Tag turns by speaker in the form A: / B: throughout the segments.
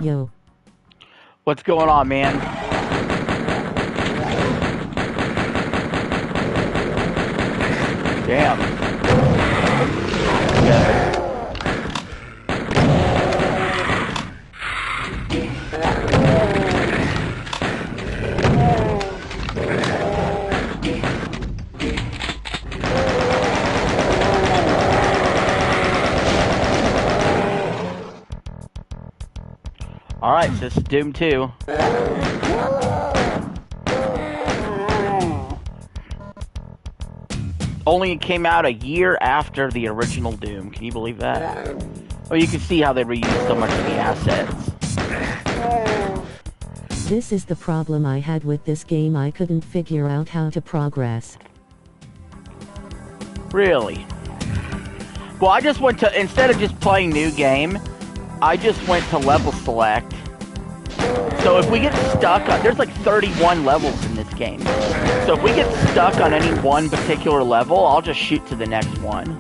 A: Yo.
B: What's going on, man? Damn. Yeah. Alright, so this is Doom 2. Only came out a year after the original Doom. Can you believe that? Oh, you can see how they reused so much of the assets.
A: This is the problem I had with this game. I couldn't figure out how to progress.
B: Really? Well, I just went to, instead of just playing new game, I just went to level select. So if we get stuck on, there's like 31 levels in this game. So if we get stuck on any one particular level, I'll just shoot to the next one.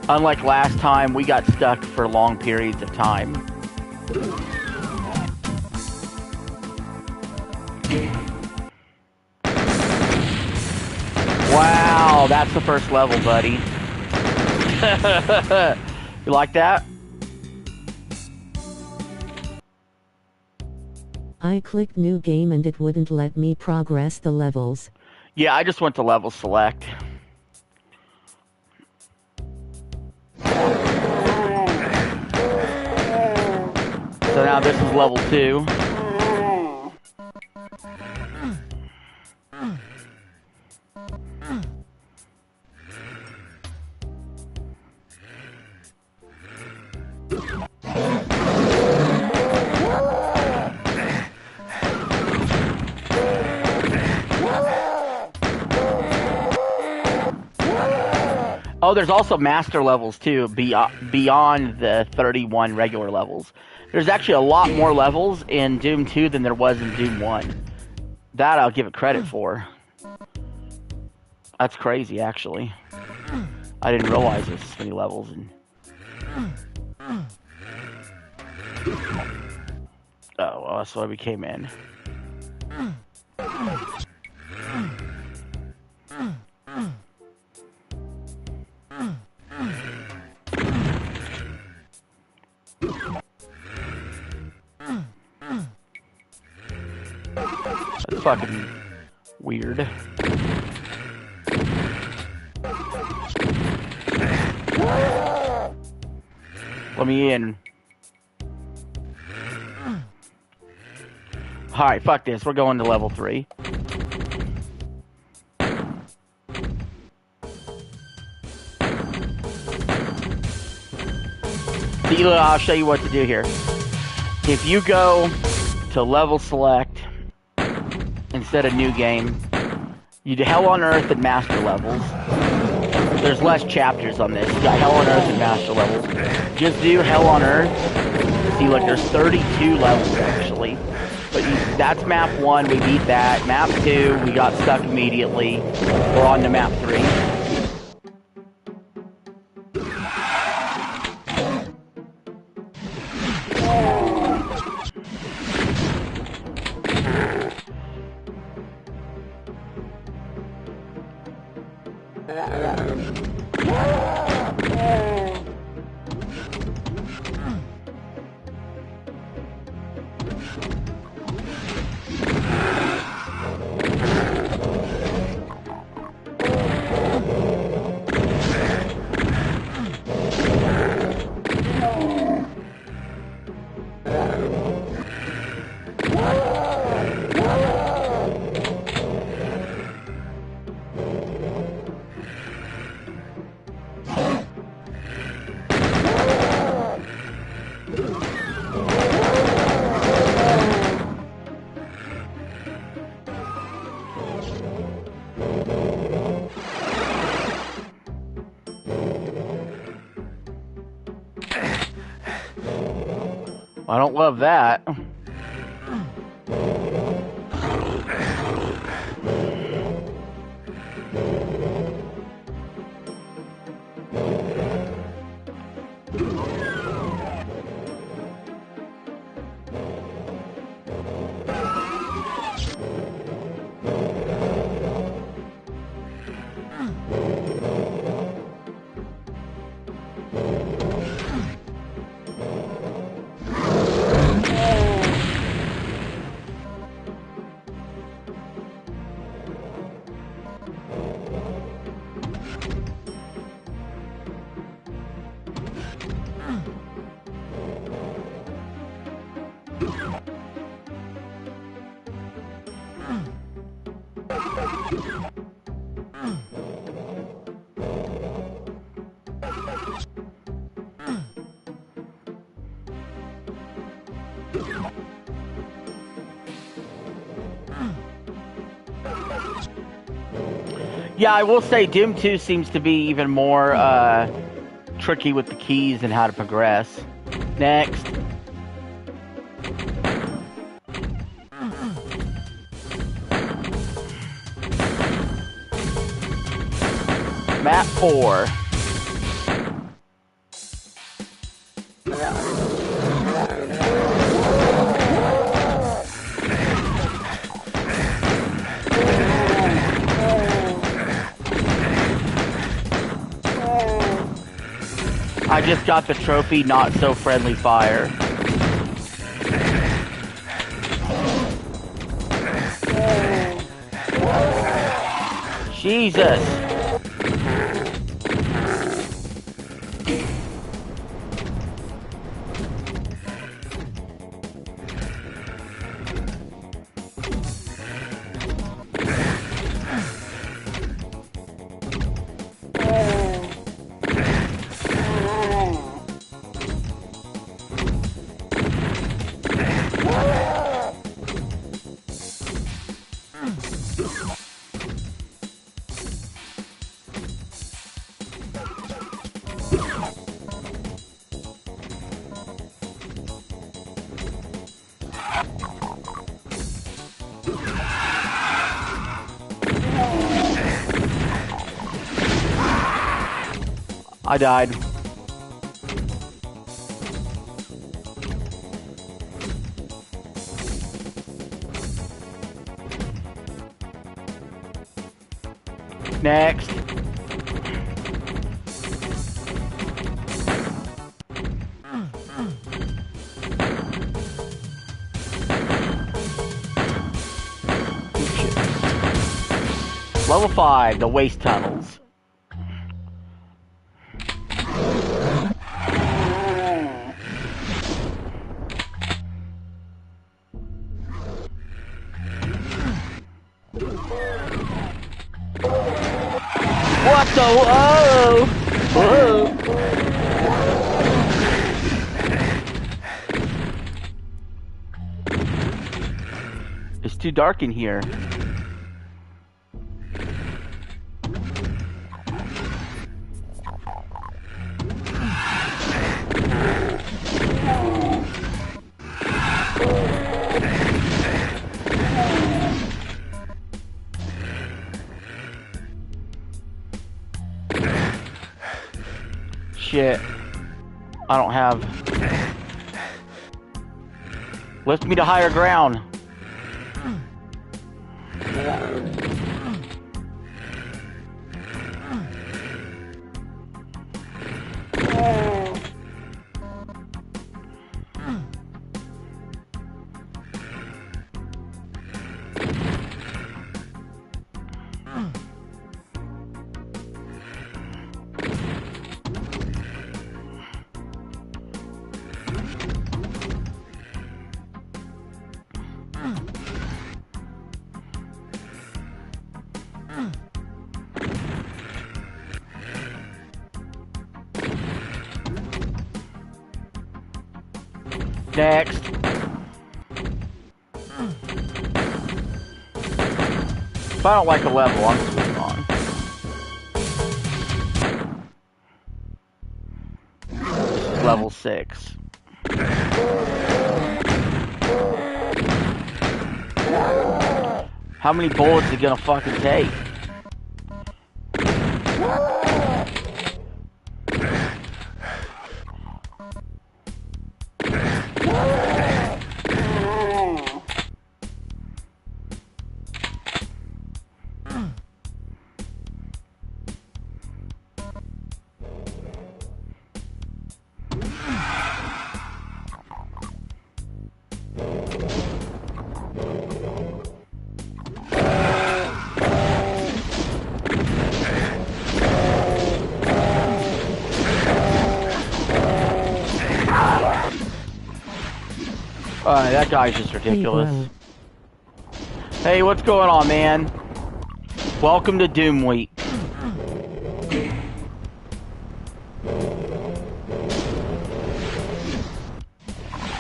B: Unlike last time, we got stuck for long periods of time. Wow, that's the first level, buddy. You like that?
A: I clicked new game and it wouldn't let me progress the levels.
B: Yeah, I just went to level select. So now this is level 2. Oh, there's also master levels too, beyond the 31 regular levels. There's actually a lot more levels in Doom 2 than there was in Doom 1. That I'll give it credit for. That's crazy, actually. I didn't realize there's this many levels. Oh, well, that's why we came in. That's fucking weird. Let me in. Alright, fuck this. We're going to level 3. See, I'll show you what to do here. If you go to level select instead of new game, you do Hell on Earth and master levels. There's less chapters on this. You got Hell on Earth and master levels. Just do Hell on Earth. See, look, there's 32 levels actually. But that's map 1, we beat that. Map 2, we got stuck immediately. We're on to map 3. I don't love that. Yeah, I will say Doom 2 seems to be even more tricky with the keys and how to progress. Next. Map 4. I just got the trophy, Not So Friendly Fire. Jesus. I died. Next. Level 5, the waste tunnels. What the? Oh! Whoa! It's too dark in here. Shit. I don't have... Lift me to higher ground. Next. If I don't like a level, I'm moving on. Level 6. How many bullets is it gonna fucking take? That guy's just ridiculous.
A: Hey,
B: hey, what's going on, man? Welcome to Doom Week.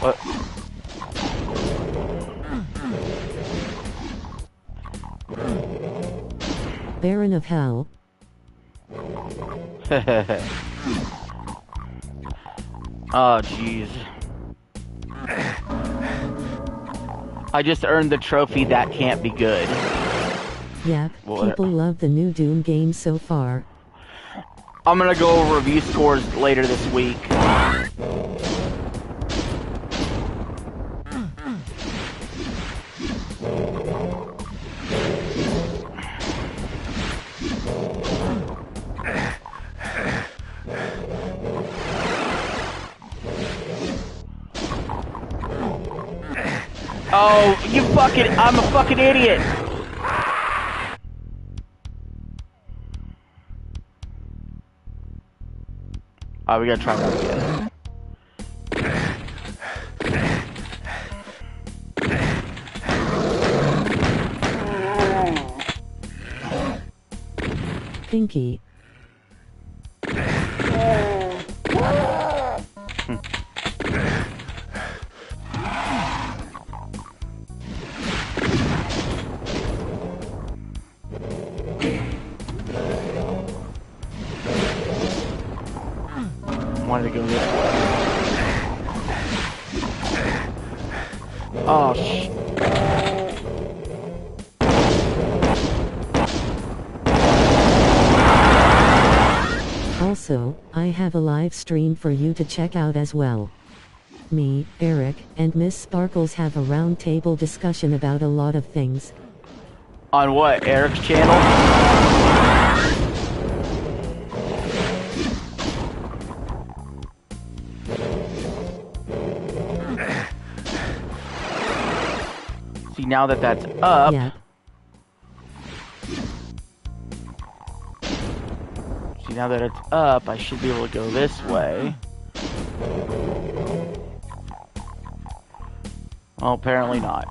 B: What?
A: Baron of Hell.
B: Oh, jeez. I just earned the trophy. That can't be good.
A: Yep, people love the new Doom game so far.
B: I'm gonna go over review scores later this week. Oh, you fucking... I'm a fucking idiot! Alright, we gotta try that again.
A: Pinky.
B: Wanted to go this way. Oh,
A: Also, I have a live stream for you to check out as well. Me, Eric, and Miss Sparkles have a round table discussion about a lot of things.
B: On what? Eric's channel? See, now that that's up...
A: Yeah.
B: See, now that it's up, I should be able to go this way. Well, apparently not.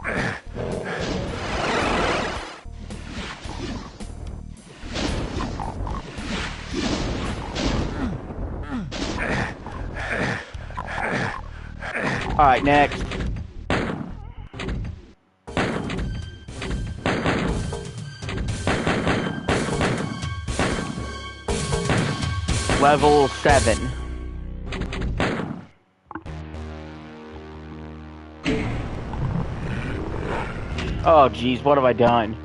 B: Alright, next. Level 7. Oh jeez, what have I done?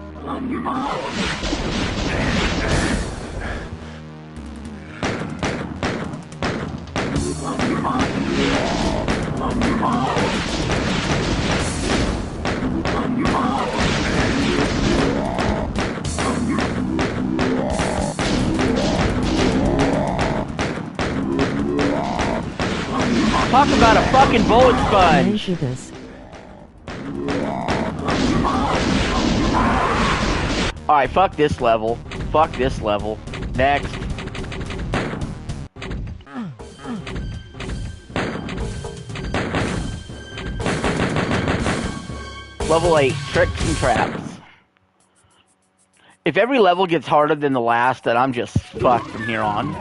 B: Talk about a fucking bullet sponge! Alright, fuck this level. Fuck this level. Next. Level 8, Tricks and Traps. If every level gets harder than the last, then I'm just fucked from here on.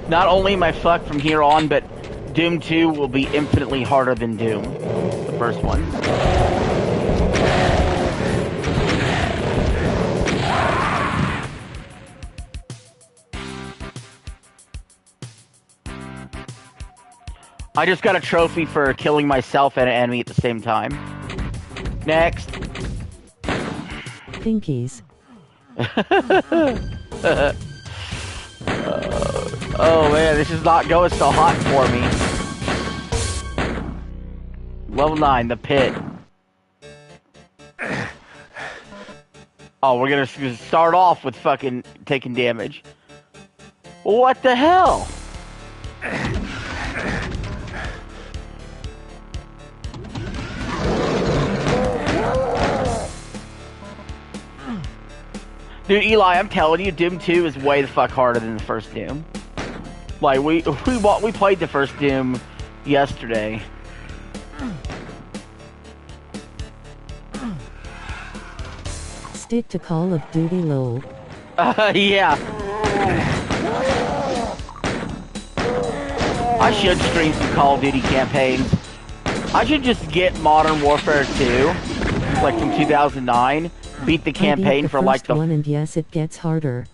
B: Not only am I fucked from here on, but Doom 2 will be infinitely harder than Doom, the first one. I just got a trophy for killing myself and an enemy at the same time. Next.
A: Pinkies.
B: Oh man, this is not going so hot for me. Level 9, the pit. Oh, we're gonna start off with fucking taking damage. What the hell? Dude, Eli, I'm telling you, Doom 2 is way the fuck harder than the first Doom. Like, we played the first Doom yesterday.
A: Stick to Call of Duty lol.
B: Yeah. I should stream some Call of Duty campaigns. I should just get Modern Warfare 2, like from 2009, beat the campaign for like the
A: one, and yes, it gets harder.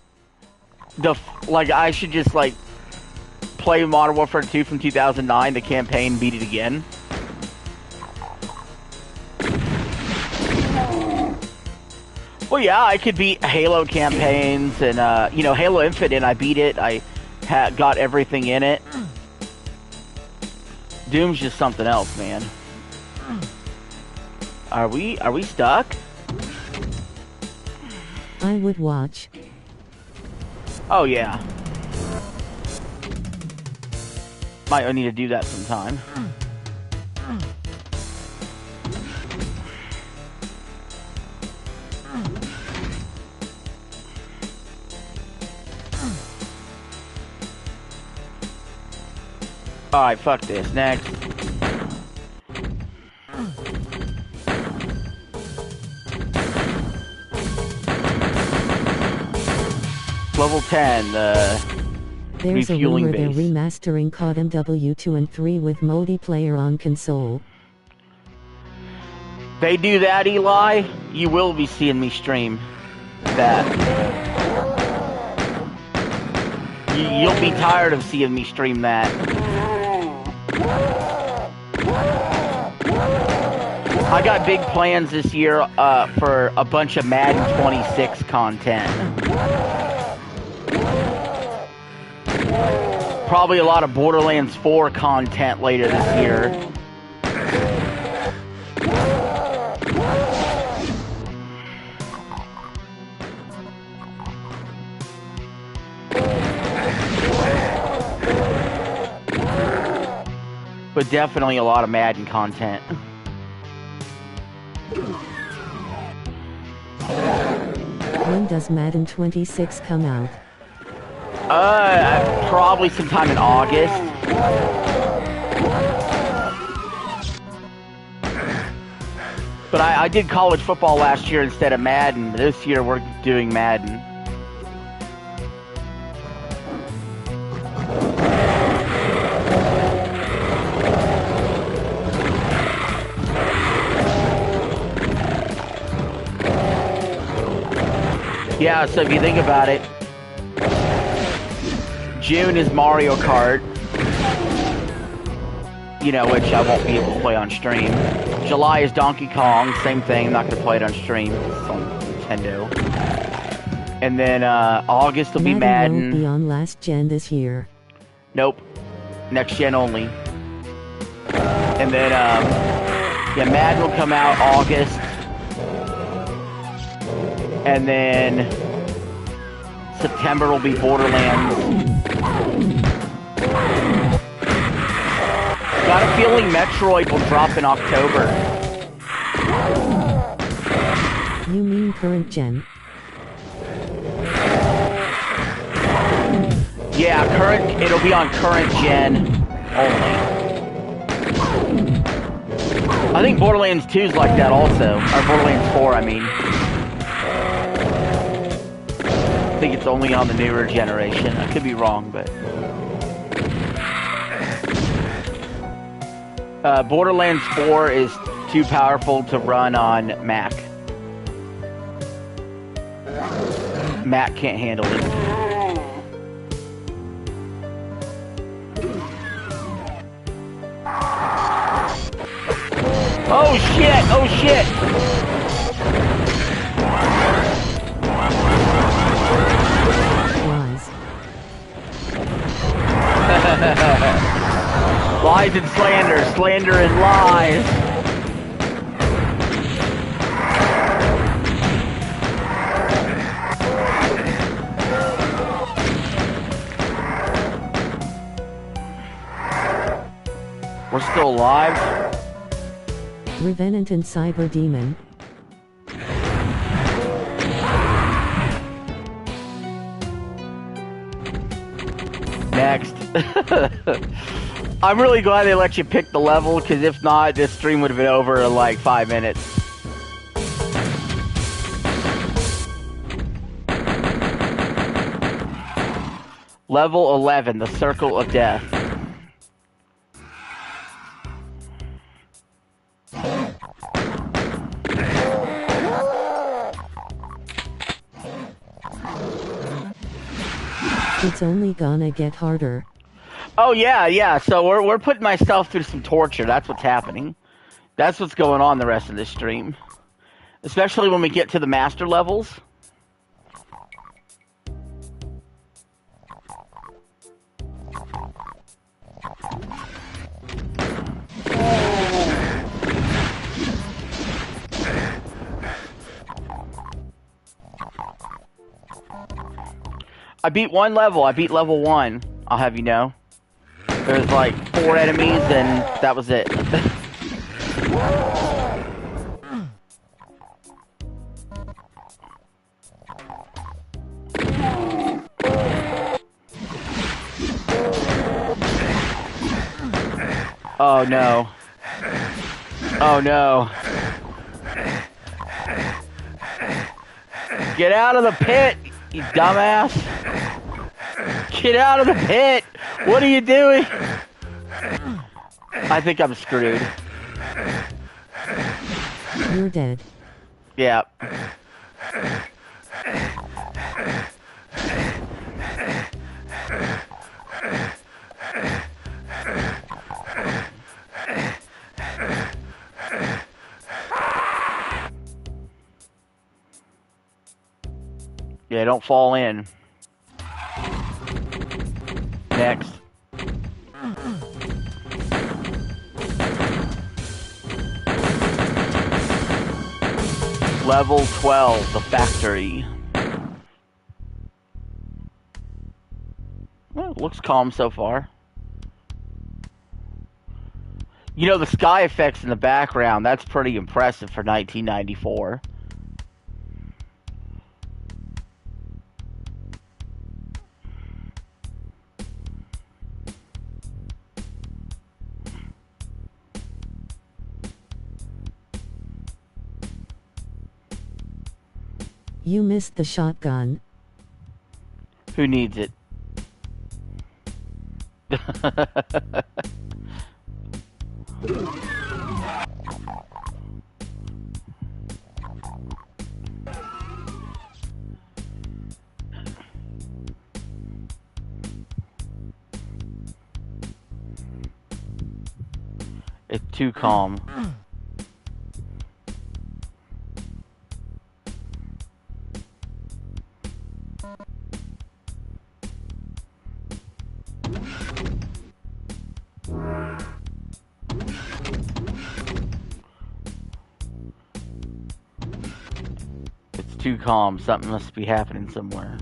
B: I should just like play Modern Warfare 2 from 2009, the campaign, beat it again. Well, yeah, I could beat Halo campaigns and, you know, Halo Infinite, I beat it. I got everything in it. Doom's just something else, man. Are we stuck?
A: I would watch.
B: Oh, yeah. Might need to do that sometime. Alright, fuck this. Next. Level 10,
A: There's a
B: refueling
A: rumor they're
B: base.
A: remastering COD MW 2 and 3 with multiplayer on console.
B: They do that, Eli, you will be seeing me stream that. You'll be tired of seeing me stream that. I got big plans this year for a bunch of Madden 26 content. Probably a lot of Borderlands 4 content later this year. But definitely a lot of Madden content.
A: When does Madden 26 come out?
B: Probably sometime in August. But I did college football last year instead of Madden. This year we're doing Madden. Yeah, so if you think about it, June is Mario Kart, you know, which I won't be able to play on stream. July is Donkey Kong, same thing, I'm not going to play it on stream, it's on Nintendo. And then August will be Madden.
A: Won't be on last gen this year.
B: Nope, next gen only. And then, yeah, Madden will come out August. And then September will be Borderlands. Got a feeling Metroid will drop in October.
A: You mean current gen?
B: Yeah, it'll be on current gen only. I think Borderlands 2 is like that also. Or Borderlands 4, I mean. I think it's only on the newer generation. I could be wrong, but Borderlands 4 is too powerful to run on Mac. Mac can't handle it. Oh shit! Oh shit! Lies and slander, slander and lies. We're still alive.
A: Revenant and Cyber Demon.
B: Next. I'm really glad they let you pick the level, because if not, this stream would have been over in like 5 minutes. Level 11, the Circle of Death.
A: It's only gonna get harder.
B: Oh yeah. So we're putting myself through some torture. That's what's happening. That's what's going on the rest of this stream. Especially when we get to the master levels. I beat one level. I beat level 1. I'll have you know. There's like 4 enemies and that was it. Oh no. Oh no. Get out of the pit, you dumbass. Get out of the pit. What are you doing? I think I'm screwed.
A: You're dead.
B: Yeah. Yeah, don't fall in. Next. Level 12, the factory. Well, it looks calm so far. You know, the sky effects in the background, that's pretty impressive for 1994.
A: You missed the shotgun.
B: Who needs it? It's too calm. It's too calm. Something must be happening somewhere.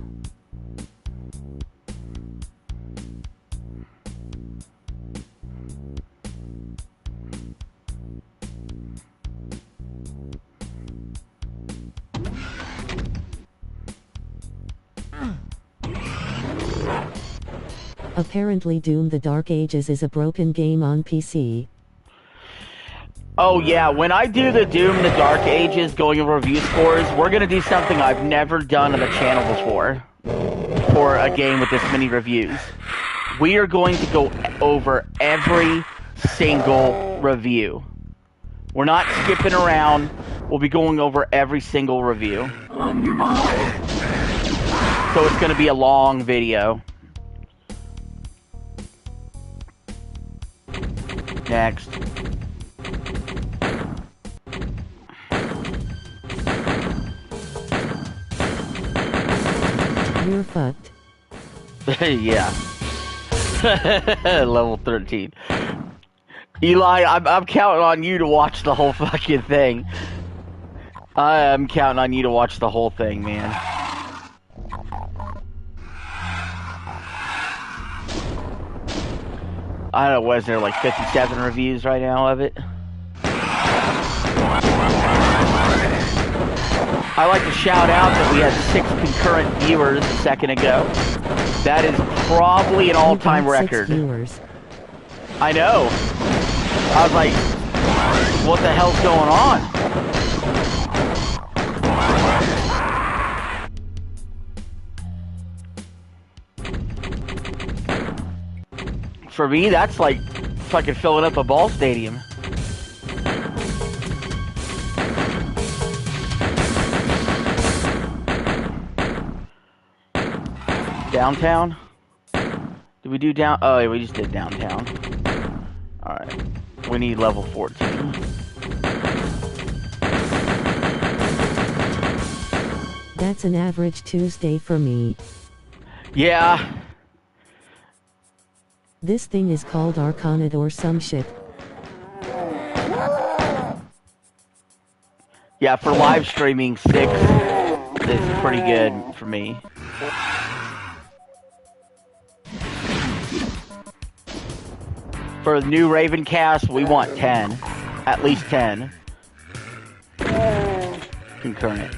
A: Apparently Doom the Dark Ages is a broken game on PC.
B: Oh yeah, when I do the Doom the Dark Ages going over review scores, we're going to do something I've never done on the channel before for a game with this many reviews. We are going to go over every single review. We're not skipping around. We'll be going over every single review. So it's going to be a long video. Next.
A: You're fucked.
B: Yeah. Level 13. Eli, I'm counting on you to watch the whole fucking thing. I am counting on you to watch the whole thing, man. I don't know, was there like 57 reviews right now of it? I like to shout out that we had 6 concurrent viewers a second ago. That is probably an all-time
A: You got 6
B: record.
A: viewers.
B: I know. I was like, what the hell's going on? For me, that's like fucking filling up a ball stadium. Downtown? Did we do down? Oh, yeah, we just did downtown. Alright. We need level 14.
A: That's an average Tuesday for me.
B: Yeah.
A: This thing is called Arcanid or some shit.
B: Yeah, for live streaming, 6 is pretty good for me. For the new Ravencast, we want 10. At least 10. Concurrent.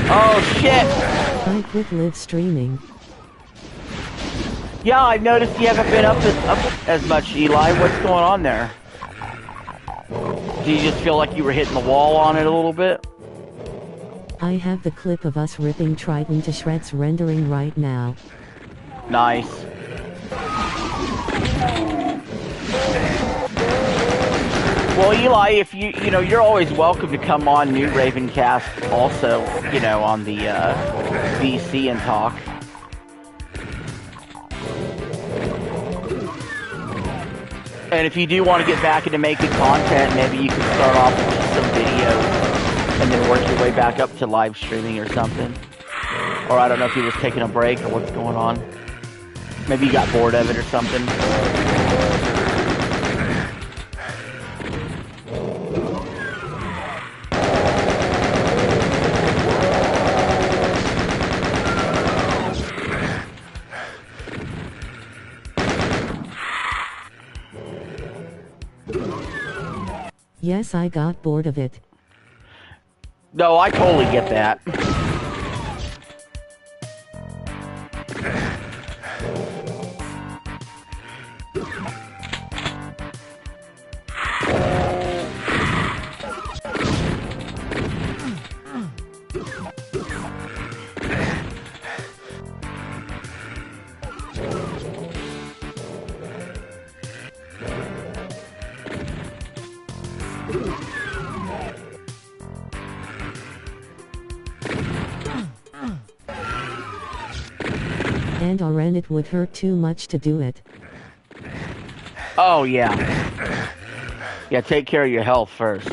B: Oh shit!
A: I quit live streaming.
B: Yeah, I've noticed you haven't been up as much, Eli. What's going on there? Do you just feel like you were hitting the wall on it a little bit?
A: I have the clip of us ripping Triton to shreds rendering right now.
B: Nice. Well, Eli, if you know, you're always welcome to come on New Ravencast also, you know, on the VC and talk. And if you do want to get back into making content, maybe you can start off with some videos and then work your way back up to live streaming or something. Or I don't know if you're just taking a break or what's going on. Maybe you got bored of it or something.
A: Yes, I got bored of it.
B: No, I totally get that.
A: And Oren, it would hurt too much to do it.
B: Oh, yeah. Yeah, take care of your health first.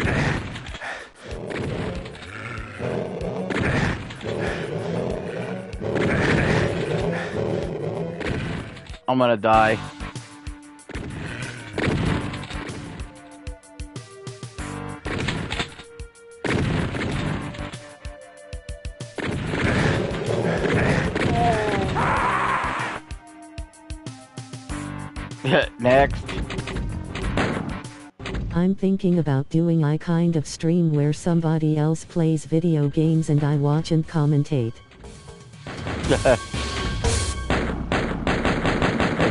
B: I'm gonna die. Next.
A: I'm thinking about doing a kind of stream where somebody else plays video games and I watch and commentate.
B: That's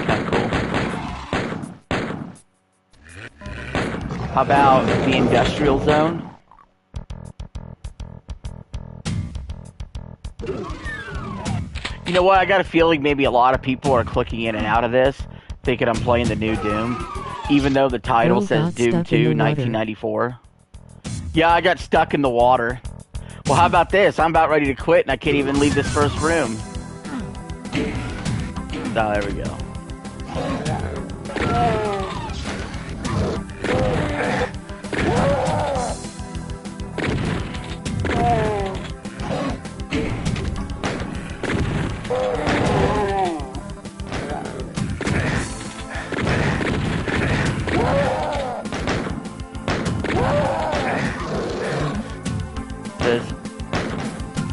B: kind of cool. How about the industrial zone? You know what? I got a feeling maybe a lot of people are clicking in and out of this, thinking I'm playing the new Doom, even though the title
A: Girl
B: says
A: got
B: Doom
A: stuck
B: 2,
A: in the water.
B: 1994. Yeah, I got stuck in the water. Well, how about this? I'm about ready to quit and I can't even leave this first room. Oh, there we go.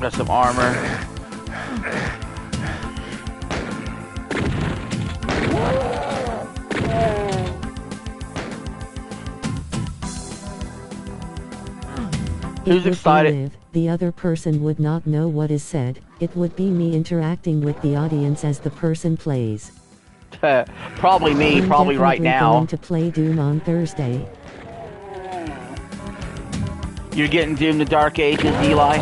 B: Got some armor. Who's excited?
A: Live, the other person would not know what is said. It would be me interacting with the audience as the person plays.
B: Probably me,
A: I'm
B: probably right now.
A: going to play Doom on Thursday.
B: You're getting Doom the Dark Ages, Eli?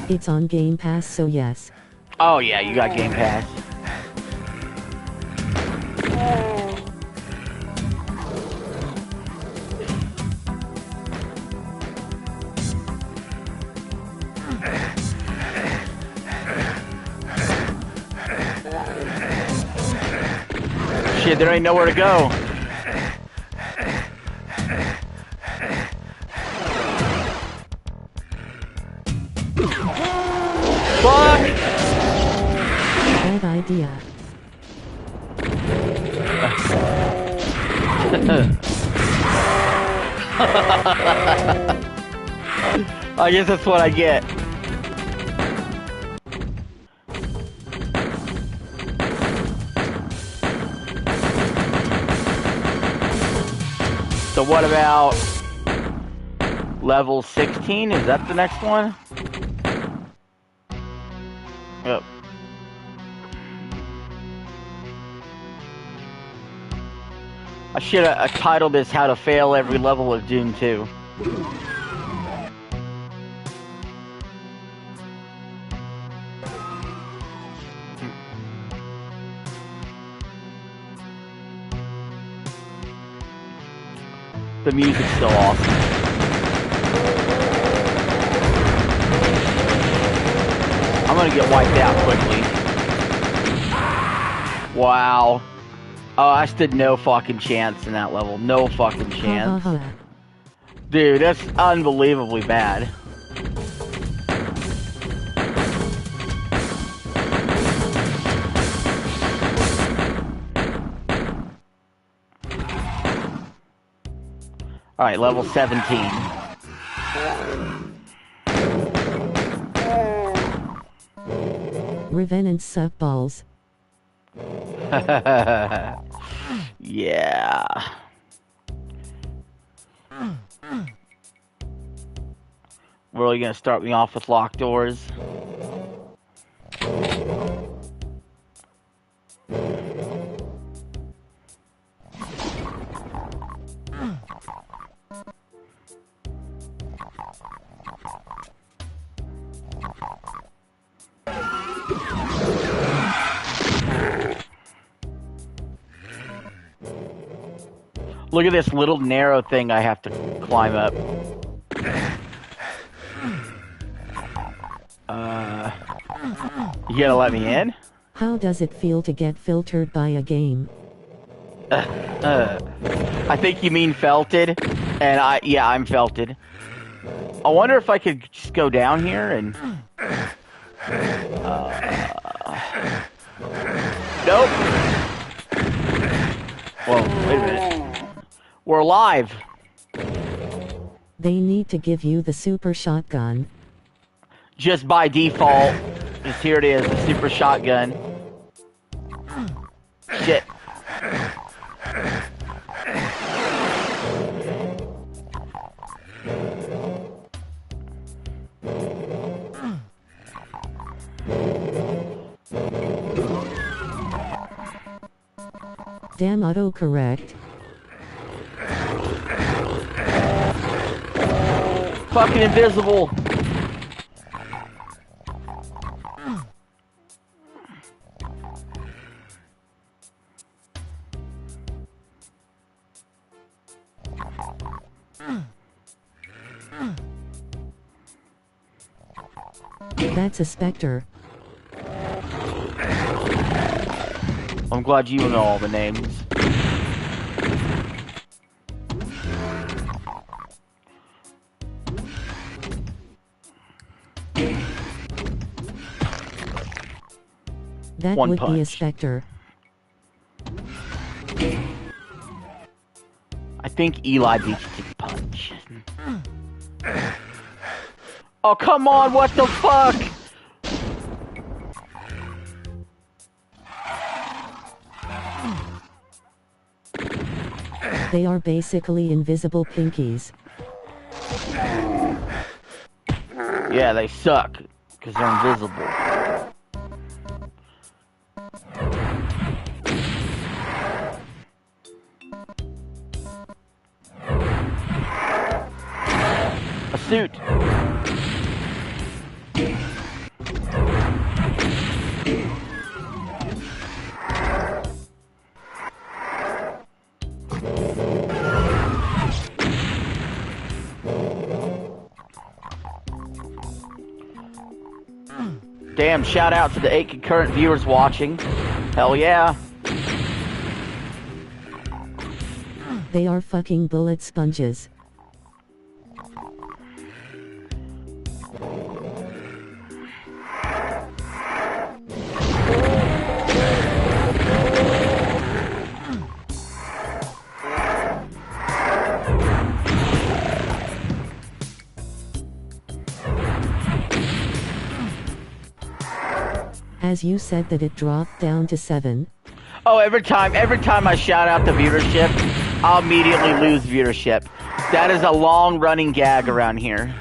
A: It's on Game Pass, so yes.
B: Oh yeah, you got Game Pass. Shit, there ain't nowhere to go. Fuck!
A: Bad idea.
B: I guess that's what I get. So what about level 16? Is that the next one? Yep. I should have titled this How to Fail Every Level of Doom 2. The music's so awesome. I'm gonna get wiped out quickly. Wow. Oh, I stood no fucking chance in that level. No fucking chance. Dude, that's unbelievably bad. Alright, level 17.
A: Revenant suck balls.
B: Yeah. Really gonna start me off with locked doors. Look at this little narrow thing I have to climb up. You gonna let me in?
A: How does it feel to get filtered by a game?
B: I think you mean felted, and I'm felted. I wonder if I could just go down here and... Nope. Whoa, wait a minute. We're live.
A: They need to give you the super shotgun.
B: Just by default. Just here it is, the super shotgun. Shit.
A: Damn autocorrect.
B: Fucking invisible.
A: That's a Spectre.
B: I'm glad you know all the names.
A: That
B: One
A: would be a
B: punch.
A: Spectre.
B: I think Eli beats you to the punch. Oh, come on, what the fuck?
A: They are basically invisible pinkies.
B: Yeah, they suck, because they're invisible. A suit. Damn, shout out to the 8 concurrent viewers watching. Hell yeah.
A: They are fucking bullet sponges. As you said that it dropped down to 7.
B: Oh, every time I shout out the viewership, I'll immediately lose viewership. That is a long-running gag around here.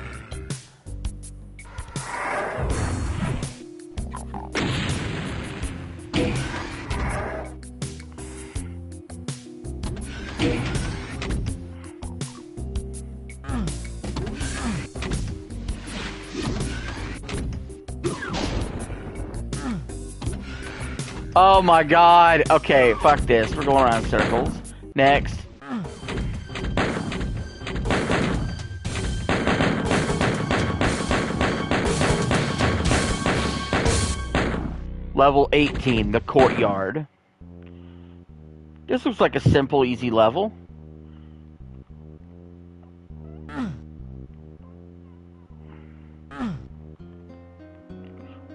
B: Oh my god. Okay, fuck this. We're going around in circles. Next. Level 18, the courtyard. This looks like a simple, easy level.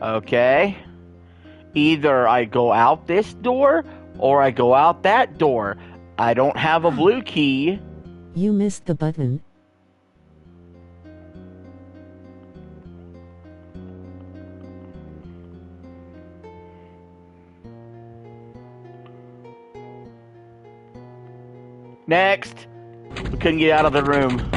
B: Okay. Either I go out this door, or I go out that door. I don't have a blue key.
A: You missed the button.
B: Next. We couldn't get out of the room.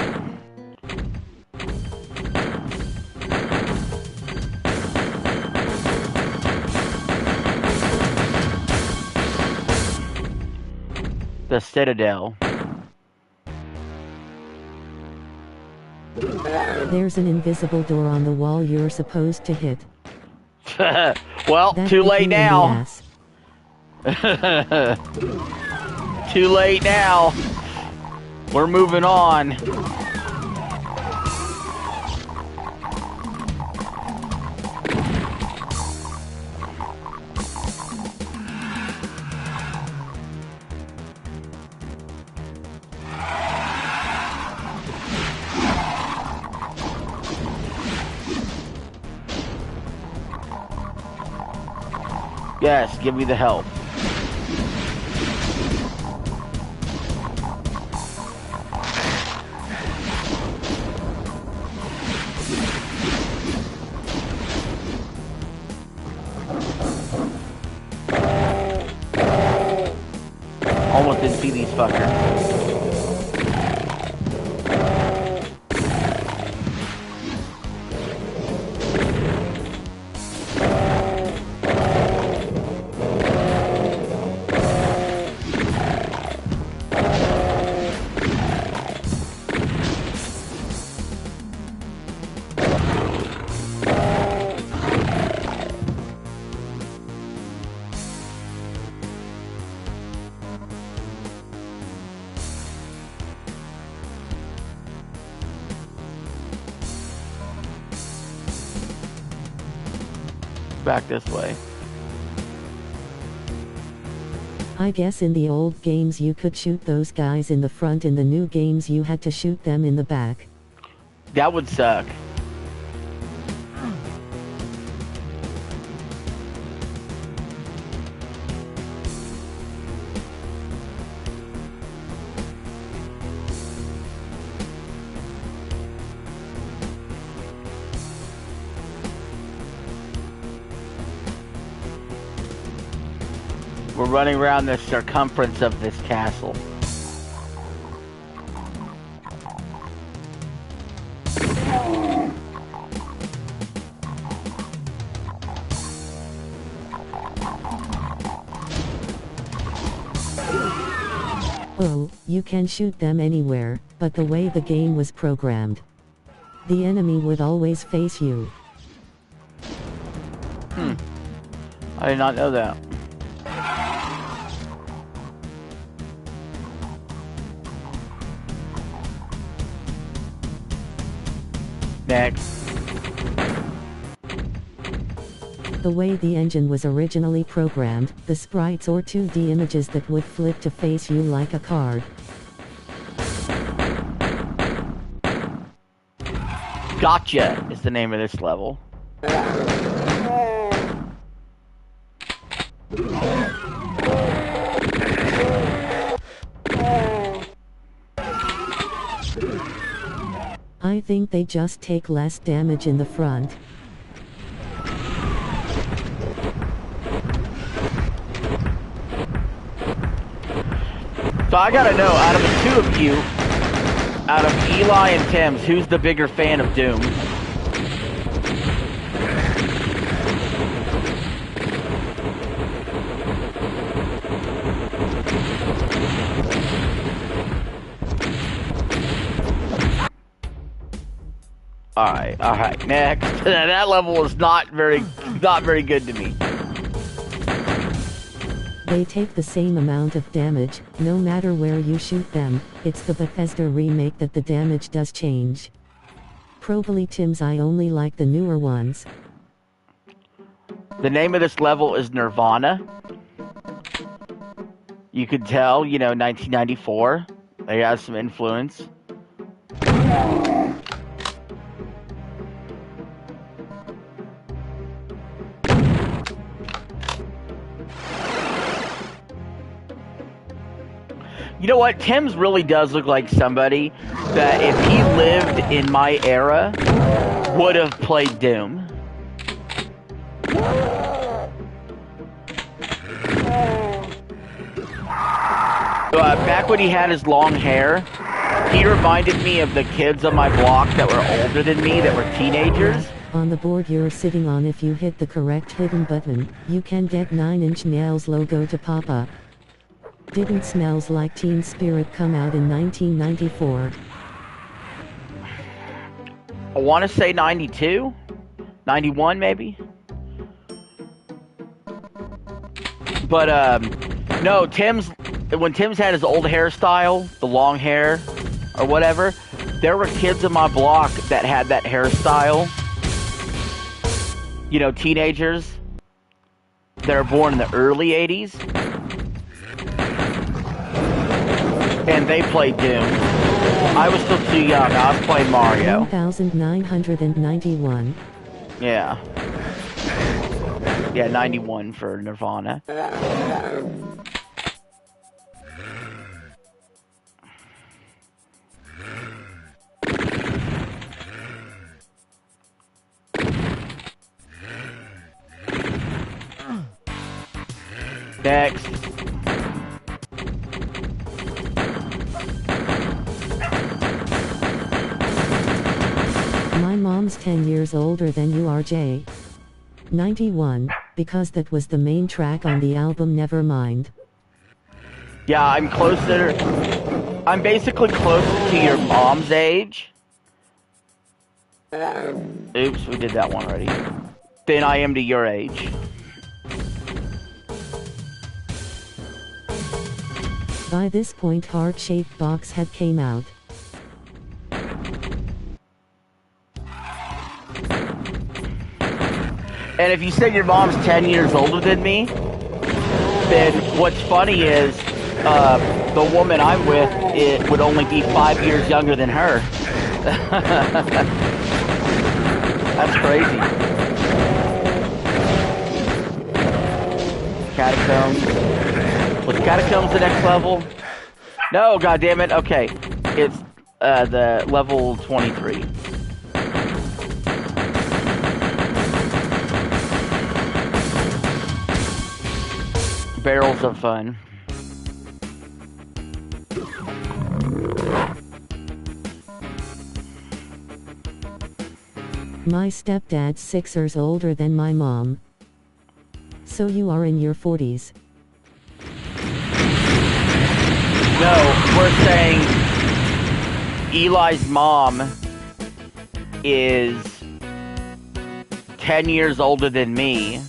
B: The Citadel.
A: There's an invisible door on the wall you're supposed to hit.
B: Well,
A: That
B: too
A: hit
B: late
A: you in the
B: now.
A: ass.
B: Too late now. We're moving on. Yes, give me the help. Almost didn't see these fuckers. Back this way.
A: I guess in the old games you could shoot those guys in the front, in the new games you had to shoot them in the back.
B: That would suck. We're running around the circumference of this castle.
A: Oh, you can shoot them anywhere, but the way the game was programmed, the enemy would always face you.
B: I did not know that. Next.
A: The way the engine was originally programmed, the sprites or 2D images that would flip to face you like a card.
B: Gotcha is the name of this level.
A: I think they just take less damage in the front.
B: So I gotta know, out of the two of you, out of Eli and Tim's, who's the bigger fan of Doom? Alright, next. That level was not very good to me.
A: They take the same amount of damage, no matter where you shoot them. It's the Bethesda remake that the damage does change. Probably Tim's, I only like the newer ones.
B: The name of this level is Nirvana. You could tell, 1994. They have some influence. You know what? Tim's really does look like somebody that if he lived in my era would have played Doom. Back when he had his long hair, he reminded me of the kids on my block that were older than me, that were teenagers.
A: On the board you're sitting on, if you hit the correct hidden button, you can get 9 Inch Nails logo to pop up. Didn't Smells Like Teen Spirit come out in 1994?
B: I want to say 92? 91 maybe? But, no, when Tim's had his old hairstyle, the long hair, or whatever, there were kids in my block that had that hairstyle. Teenagers that are born in the early 80s. And they played Doom. I was still too young. I was playing Mario.
A: 1991.
B: Yeah. Yeah, 91 for Nirvana. Next.
A: My mom's 10 years older than you are, Jay. 91, because that was the main track on the album Nevermind.
B: Yeah, I'm basically closer to your mom's age. Oops, we did that one already. Than I am to your age.
A: By this point, Heart-Shaped Box had came out.
B: And if you said your mom's 10 years older than me, then what's funny is the woman I'm with, it would only be 5 years younger than her. That's crazy. Catacombs. Was Catacombs the next level? No, goddammit. Okay. It's the level 23. Barrels of fun.
A: My stepdad's 6 years older than my mom. So you are in your 40s.
B: No, we're saying Eli's mom is 10 years older than me.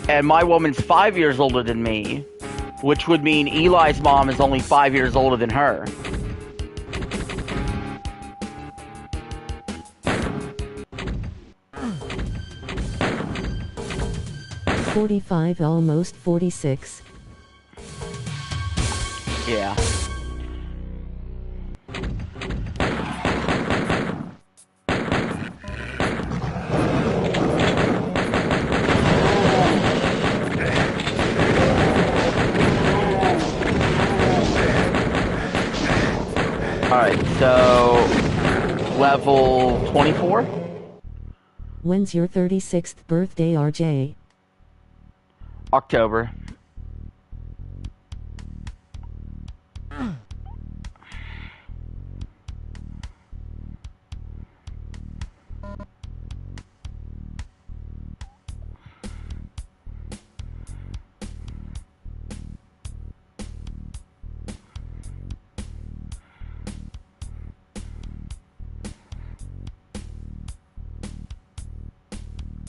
B: And my woman's 5 years older than me, which would mean Eli's mom is only 5 years older than her.
A: 45, almost 46.
B: Yeah. Alright, so level 24?
A: When's your 36th birthday, RJ?
B: October.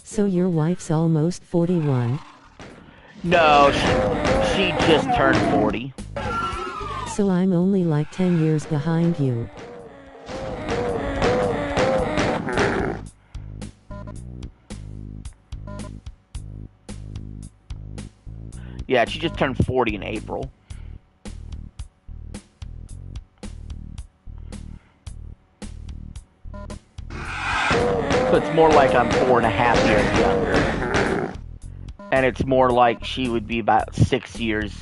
A: So your wife's almost 41.
B: No, she just turned 40.
A: So I'm only like 10 years behind you.
B: Yeah, she just turned 40 in April. So it's more like I'm 4.5 years younger. And it's more like she would be about 6 years,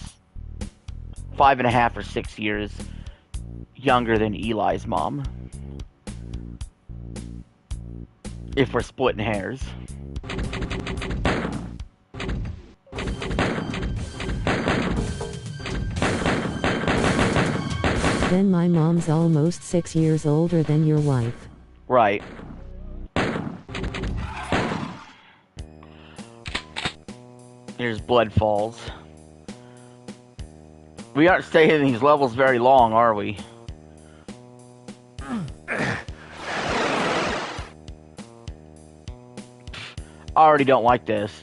B: 5.5 or 6 years younger than Eli's mom. If we're splitting hairs.
A: Then my mom's almost 6 years older than your wife.
B: Right. Here's Blood Falls. We aren't staying in these levels very long, are we? I already don't like this.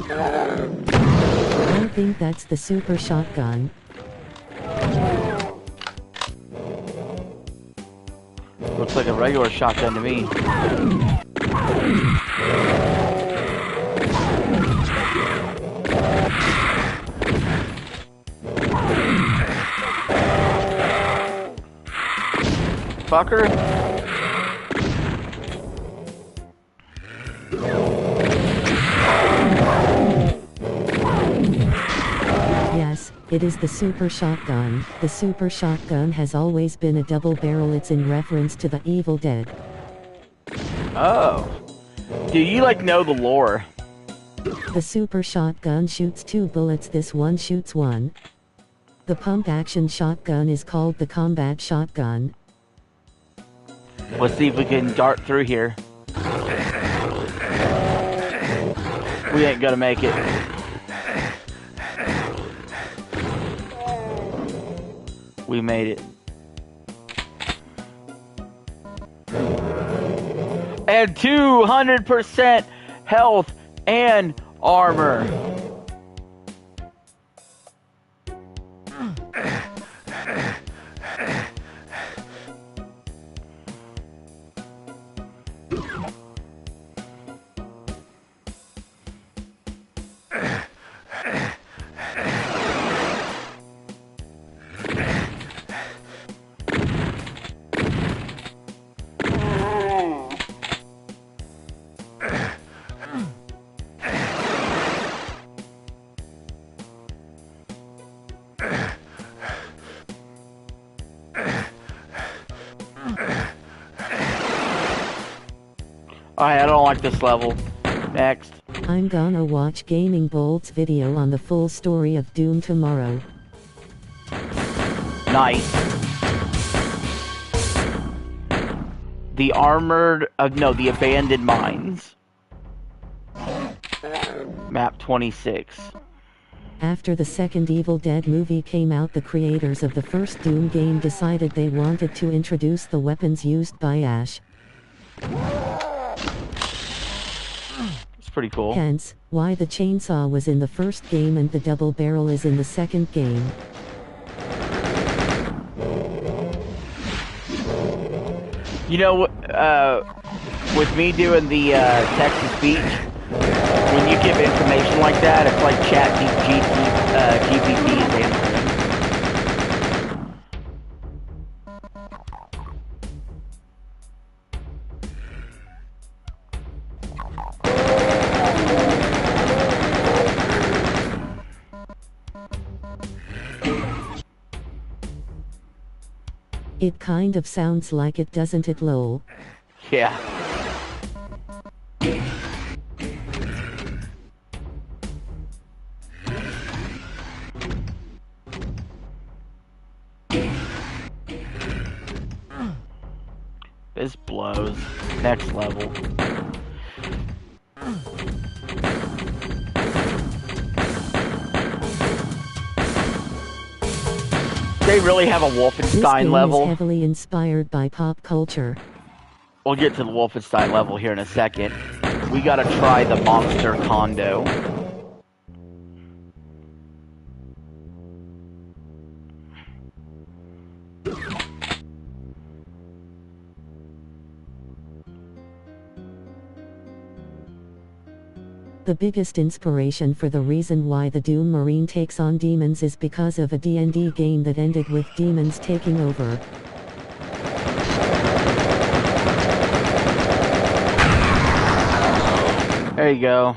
A: I think that's the super shotgun.
B: Looks like a regular shotgun to me. Fucker.
A: Yes, it is the super shotgun. The super shotgun has always been a double barrel. It's in reference to the Evil Dead.
B: Oh. Do you know the lore?
A: The super shotgun shoots 2 bullets. This one shoots 1. The pump action shotgun is called the combat shotgun.
B: Let's see if we can dart through here. We ain't gonna make it. We made it. And 200% health and armor. Alright, I don't like this level. Next.
A: I'm gonna watch Gaming Bolt's video on the full story of Doom tomorrow.
B: Nice. The the abandoned mines. Map 26.
A: After the second Evil Dead movie came out, the creators of the first Doom game decided they wanted to introduce the weapons used by Ash.
B: It's pretty cool.
A: Hence, why the chainsaw was in the first game and the double barrel is in the second game.
B: You know, with me doing the text-to-speech, when you give information like that, it's like GPT is answering.
A: It kind of sounds like it, doesn't it, lol?
B: Yeah. This blows. Next level. They really have a Wolfenstein level.
A: This game is heavily inspired by pop culture.
B: We'll get to the Wolfenstein level here in a second. We gotta try the Monster Condo.
A: The biggest inspiration for the reason why the Doom Marine takes on demons is because of a D&D game that ended with demons taking over.
B: There you go.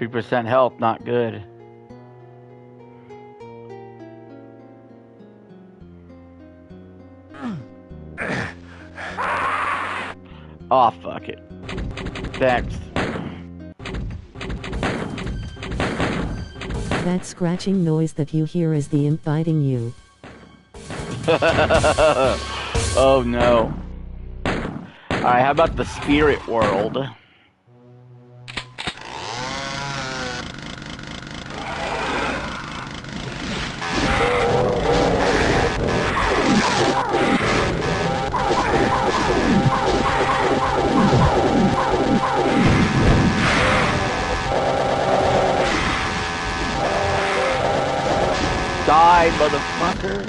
B: %, health, not good. Oh, fuck it. Next.
A: That scratching noise that you hear is the imp biting you.
B: Oh no. Alright, how about the spirit world? Die, motherfucker.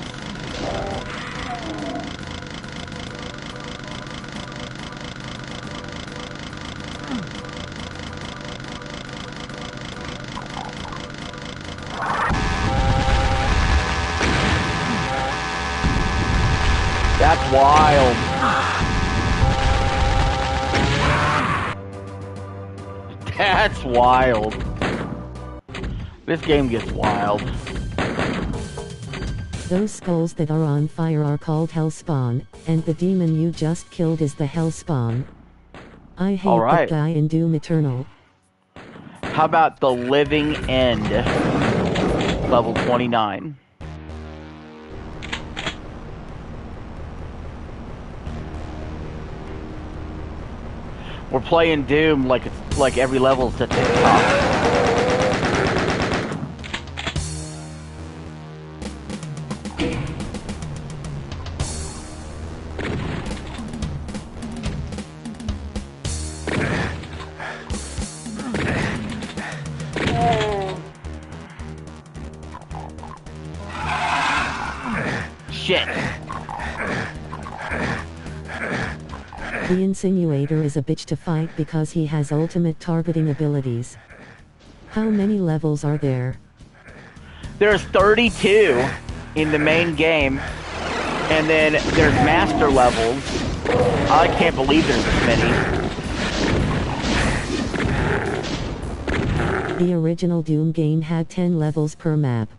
B: That's wild. That's wild. This game gets wild.
A: Those skulls that are on fire are called Hellspawn, and the demon you just killed is the Hellspawn. I hate that guy in Doom Eternal.
B: How about the Living End? Level 29. We're playing Doom like it's like every level's at TikTok. Shit.
A: The Insinuator is a bitch to fight because he has ultimate targeting abilities. How many levels are there?
B: There's 32 in the main game, and then there's master levels. I can't believe there's this many.
A: The original Doom game had 10 levels per map.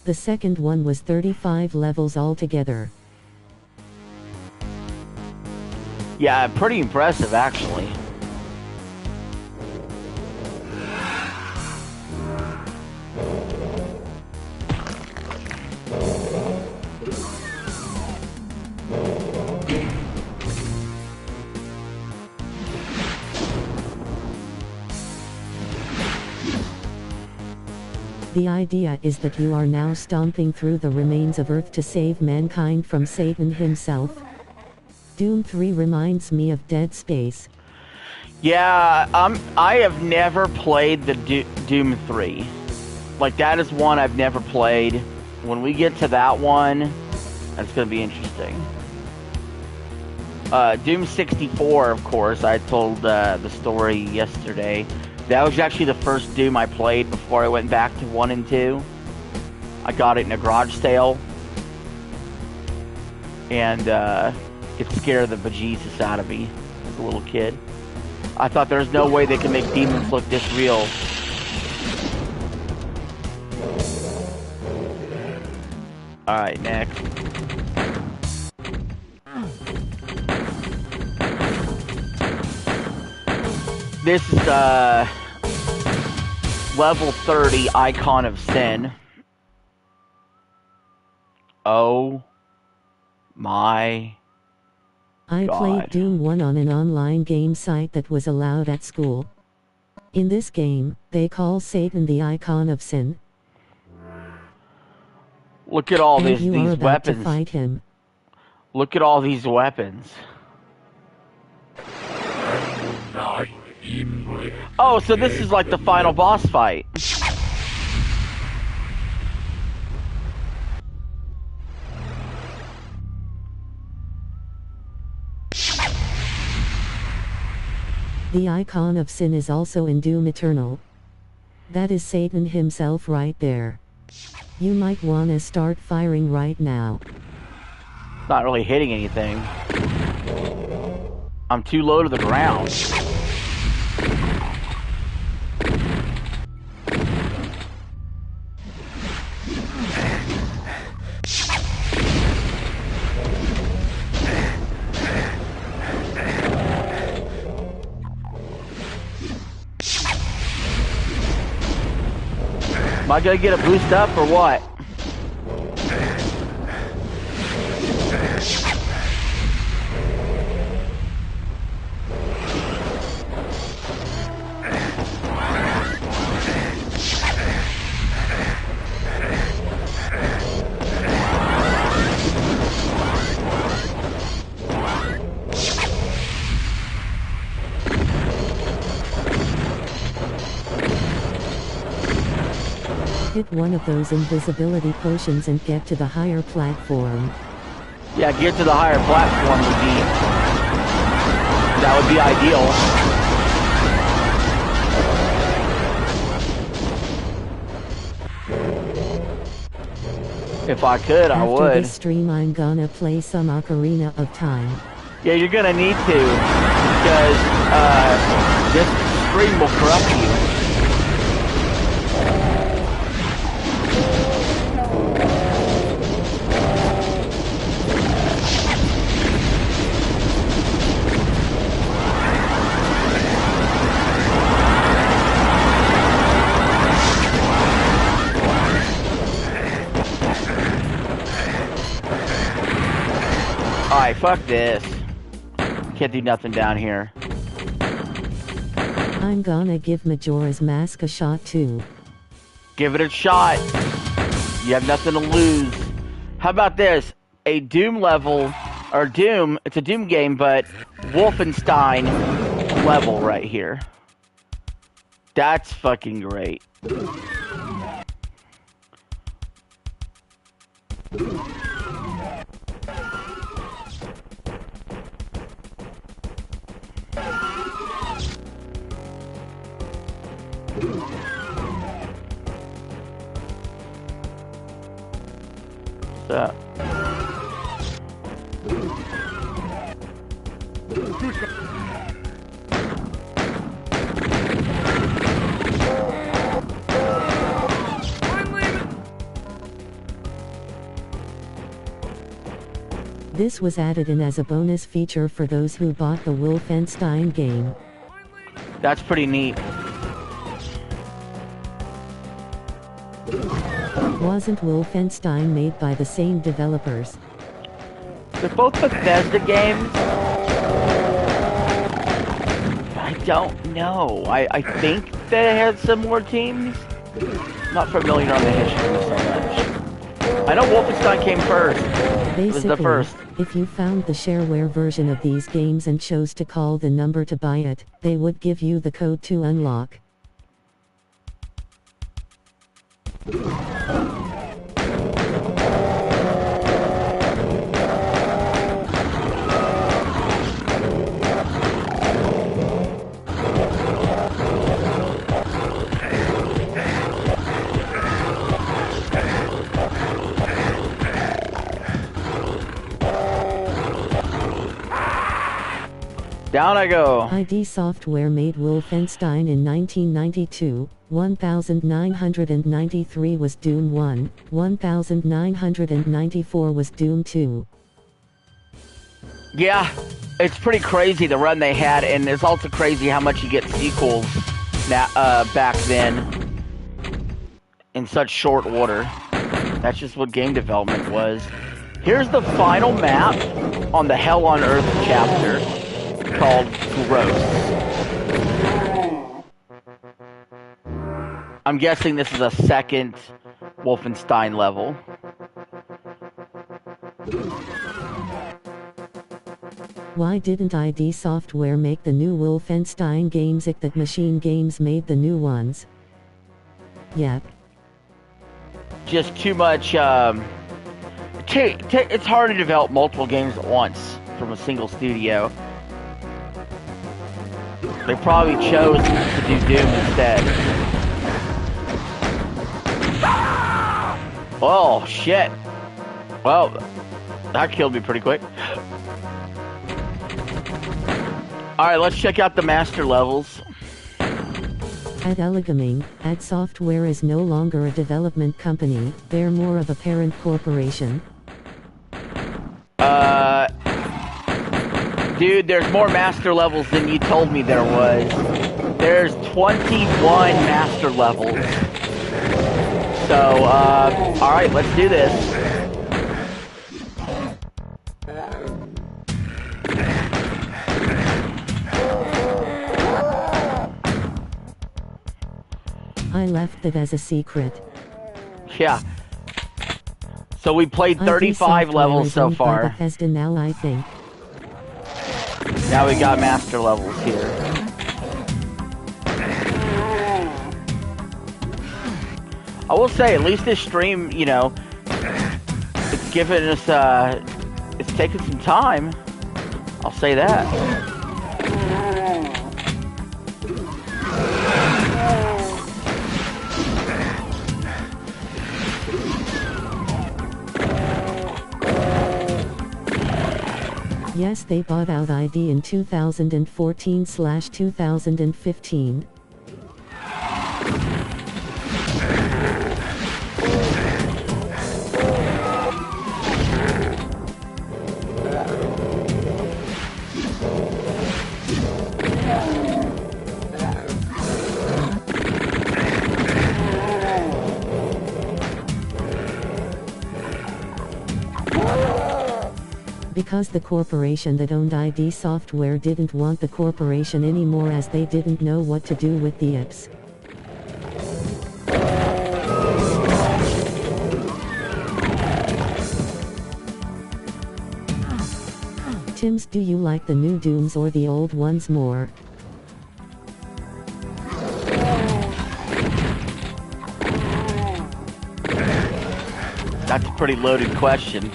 A: The second one was 35 levels altogether.
B: Yeah, pretty impressive, actually.
A: The idea is that you are now stomping through the remains of Earth to save mankind from Satan himself. Doom 3 reminds me of Dead Space.
B: Yeah, I have never played the Doom 3. Like, that is one I've never played. When we get to that one, that's going to be interesting. Doom 64, of course, I told the story yesterday. That was actually the first Doom I played before I went back to 1 and 2. I got it in a garage sale. And it scared the bejesus out of me as a little kid. I thought there's no way they can make demons look this real. Alright, next. This is level 30 Icon of Sin. Oh my
A: I
B: God.
A: played Doom 1 on an online game site that was allowed at school. In this game, they call Satan the Icon of Sin.
B: Look at all
A: And
B: these
A: you are about to
B: weapons.
A: fight him.
B: Look at all these weapons. Oh, so this is like the final boss fight.
A: The Icon of Sin is also in Doom Eternal. That is Satan himself right there. You might wanna start firing right now.
B: Not really hitting anything. I'm too low to the ground. Am I gonna get a boost up or what?
A: Hit one of those invisibility potions and get to the higher platform.
B: Yeah, get to the higher platform that would be ideal. If I could, I would.
A: After this stream I'm gonna play some Ocarina of Time.
B: Yeah, you're gonna need to, because this stream will corrupt you. Alright, fuck this. Can't do nothing down here.
A: I'm gonna give Majora's Mask a shot too.
B: Give it a shot. You have nothing to lose. How about this? A Doom level, or Doom, it's a Doom game, but Wolfenstein level right here. That's fucking great. So.
A: This was added in as a bonus feature for those who bought the Wolfenstein game.
B: That's pretty neat.
A: Wasn't Wolfenstein made by the same developers?
B: They're both Bethesda games. I don't know. I think they had similar teams. Not familiar on the history so much. I know Wolfenstein came first.
A: Basically,
B: it was the first.
A: If you found the shareware version of these games and chose to call the number to buy it, they would give you the code to unlock.
B: Down I go.
A: ID Software made Wolfenstein in 1992, 1993 was Doom 1, 1994 was Doom 2.
B: Yeah, it's pretty crazy the run they had, and it's also crazy how much you get sequels now, back then in such short order. That's just what game development was. Here's the final map on the Hell on Earth chapter, called Gross. I'm guessing this is a second Wolfenstein level.
A: Why didn't ID Software make the new Wolfenstein games if that Machine Games made the new ones? Yep.
B: Just too much, it's hard to develop multiple games at once from a single studio. They probably chose to do Doom instead. Oh, shit. Well, that killed me pretty quick. Alright, let's check out the master levels.
A: At Elegaming, ID Software is no longer a development company, they're more of a parent corporation.
B: Dude, there's more master levels than you told me there was. There's 21 master levels. So, alright, let's do this.
A: I left it as a secret.
B: Yeah. So we played 35 levels so far.
A: Bethesda now, I think.
B: Now we got master levels here. I will say, at least this stream, you know, it's given us, it's taken some time. I'll say that.
A: Yes, they bought out ID in 2014/2015. Because the corporation that owned ID Software didn't want the corporation anymore, as they didn't know what to do with the IPs. Tims, do you like the new Dooms or the old ones more?
B: That's a pretty loaded question.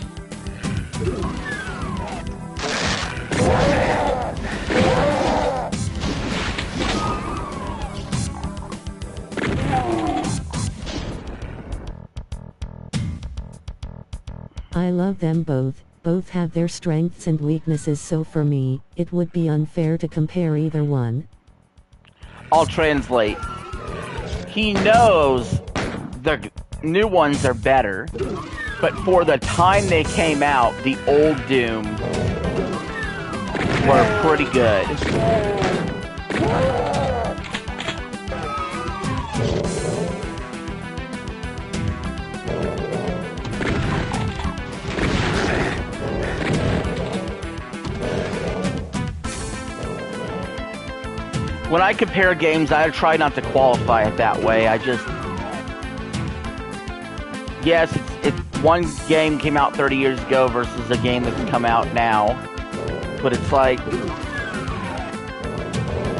A: I love them both. Both have their strengths and weaknesses, so for me, it would be unfair to compare either one.
B: I'll translate. He knows the new ones are better, but for the time they came out, the old Doom were pretty good. When I compare games, I try not to qualify it that way. Yes, it's one game came out 30 years ago versus a game that can come out now. But it's like,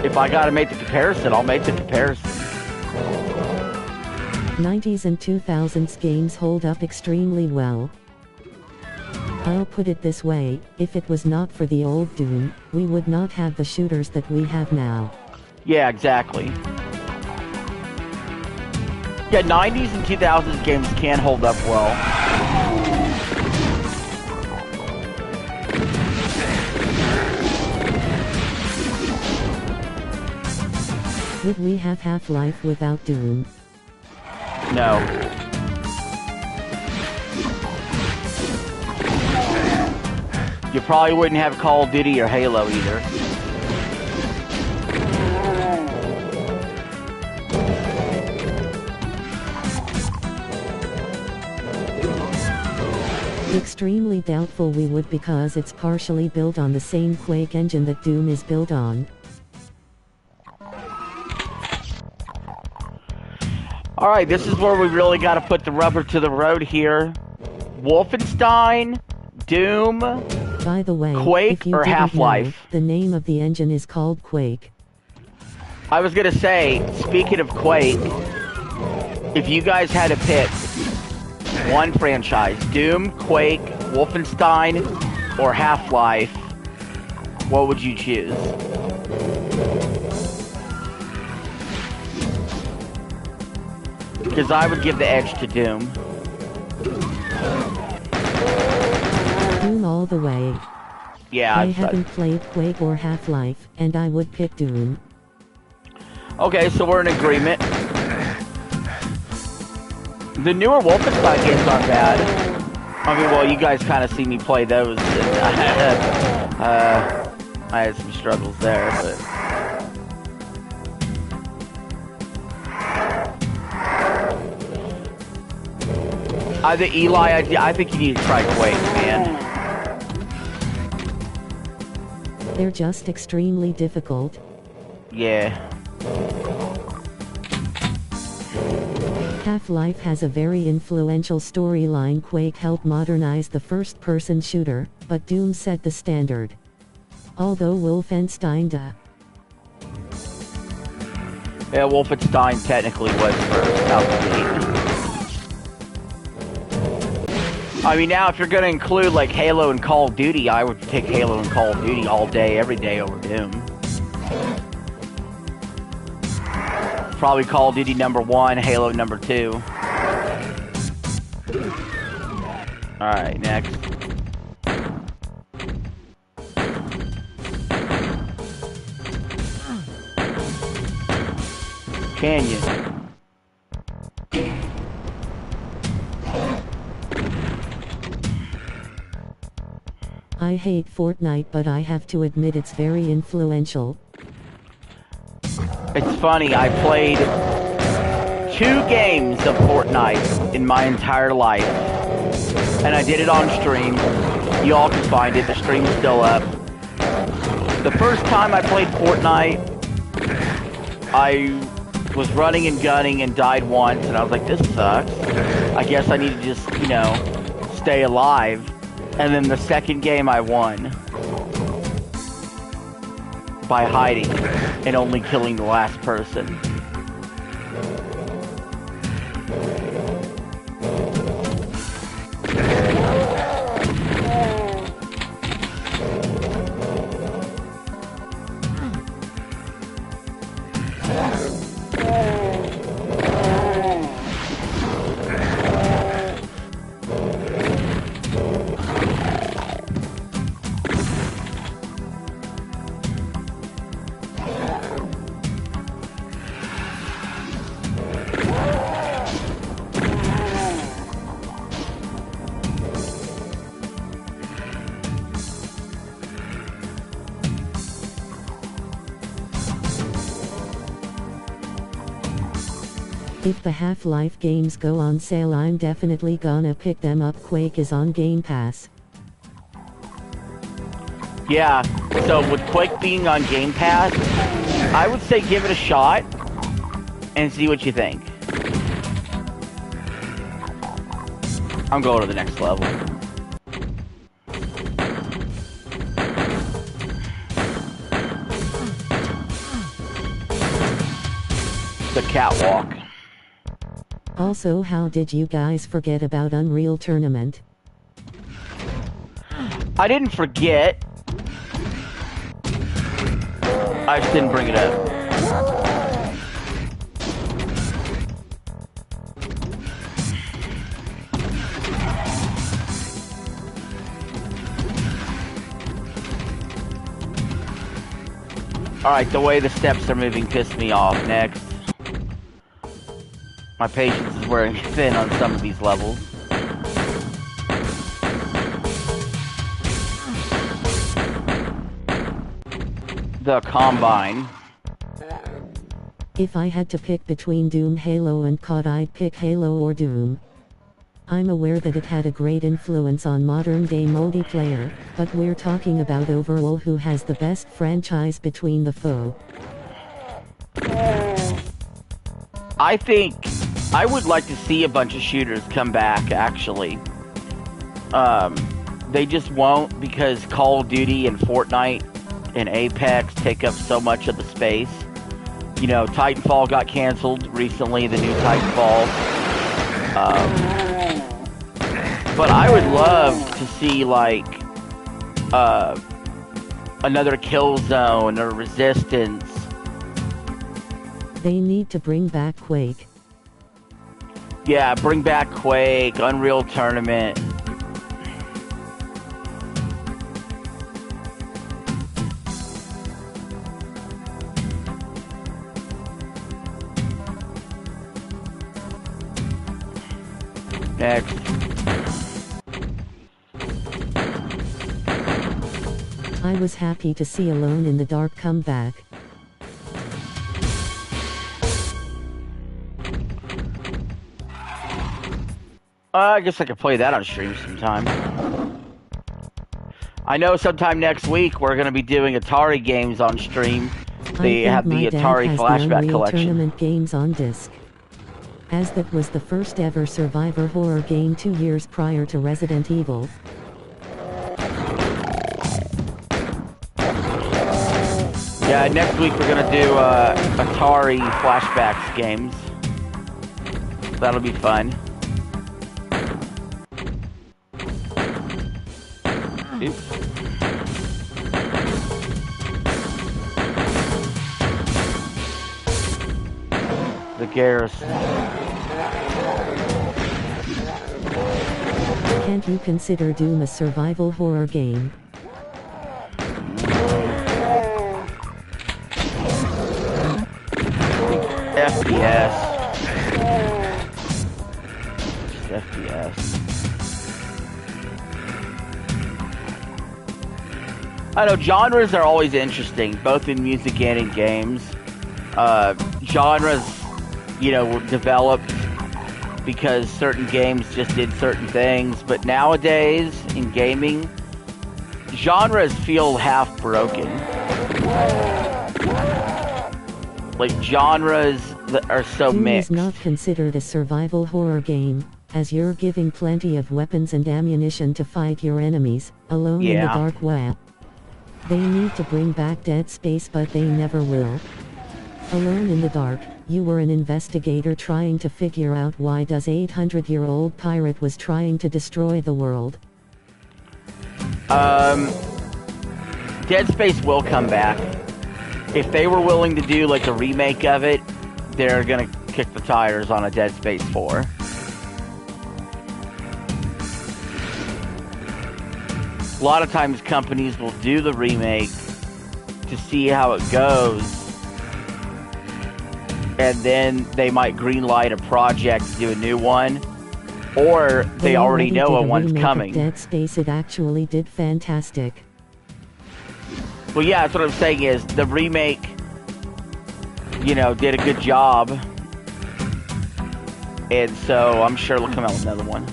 B: if I gotta make the comparison, I'll make the comparison.
A: 90s and 2000s games hold up extremely well. I'll put it this way, if it was not for the old Doom, we would not have the shooters that we have now.
B: Yeah, exactly. Yeah, 90s and 2000s games can hold up well.
A: Would we have Half-Life without Doom?
B: No. You probably wouldn't have Call of Duty or Halo either.
A: Extremely doubtful we would, because it's partially built on the same Quake engine that Doom is built on.
B: Alright, this is where we really gotta put the rubber to the road here. Wolfenstein, Doom,
A: by the way,
B: Quake, or Half-Life?
A: The name of the engine is called Quake.
B: I was gonna say, speaking of Quake, if you guys had to pick one franchise, Doom, Quake, Wolfenstein, or Half-Life, what would you choose? Because I would give the edge to Doom.
A: Doom all the way.
B: Yeah,
A: I haven't played Quake or Half-Life, and I would pick Doom.
B: Okay, so we're in agreement. The newer Wolfenstein games aren't bad. I mean, well, you guys kind of see me play those. And, I had some struggles there, but... Eli, I think you need to try Quake, man.
A: They're just extremely difficult.
B: Yeah.
A: Half-Life has a very influential storyline. Quake helped modernize the first-person shooter, but Doom set the standard. Although Wolfenstein
B: Yeah, Wolfenstein technically was first out the gate. I mean, now if you're gonna include like Halo and Call of Duty, I would pick Halo and Call of Duty all day, every day over Doom. Probably Call of Duty #1, Halo #2. Alright, next. Canyon.
A: I hate Fortnite, but I have to admit it's very influential.
B: It's funny, I played 2 games of Fortnite in my entire life. And I did it on stream. You all can find it, the stream's still up. The first time I played Fortnite, I was running and gunning and died once, and I was like, this sucks. I guess I need to just, you know, stay alive. And then the second game I won by hiding and only killing the last person.
A: If the Half-Life games go on sale, I'm definitely gonna pick them up. Quake is on Game Pass.
B: Yeah, so with Quake being on Game Pass, I would say give it a shot and see what you think. I'm going to the next level. The catwalk.
A: Also, how did you guys forget about Unreal Tournament?
B: I didn't forget. I just didn't bring it up. Alright, the way the steps are moving pissed me off. Next. My patience is wearing thin on some of these levels. The Combine.
A: If I had to pick between Doom, Halo and COD, I'd pick Halo or Doom. I'm aware that it had a great influence on modern-day multiplayer, but we're talking about overall who has the best franchise between the foe.
B: I think I would like to see a bunch of shooters come back, actually. They just won't because Call of Duty and Fortnite and Apex take up so much of the space. You know, Titanfall got canceled recently, the new Titanfall. But I would love to see, like, another Killzone or Resistance.
A: They need to bring back Quake.
B: Yeah, bring back Quake, Unreal Tournament. Next.
A: I was happy to see Alone in the Dark come back.
B: I guess I could play that on stream sometime. I know sometime next week we're going to be doing Atari games on stream. They have the Atari Flashback Collection.
A: Tournament games on disc. As that was the first ever survivor horror game 2 years prior to Resident Evil.
B: Yeah, next week we're gonna do Atari Flashbacks games. That'll be fun. Oops. The Garrison.
A: Can't you consider Doom a survival horror game?
B: FPS. FPS. I know genres are always interesting, both in music and in games. Genres, you know, were developed because certain games just did certain things, but nowadays in gaming, genres feel half broken. Like genres that are so
A: Doom
B: mixed.
A: is not considered a survival horror game, as you're giving plenty of weapons and ammunition to fight your enemies. Alone in the Dark. They need to bring back Dead Space, but they never will. Alone in the Dark, you were an investigator trying to figure out why this 800-year-old pirate was trying to destroy the world.
B: Dead Space will come back. If they were willing to do like a remake of it, they're gonna kick the tires on a Dead Space 4. A lot of times companies will do the remake to see how it goes, and then they might greenlight a project to do a new one, or they already know a one's coming.
A: Dead Space, it actually did fantastic.
B: Well, yeah, that's what I'm saying is the remake, you know, did a good job. And so I'm sure they'll come out with another one.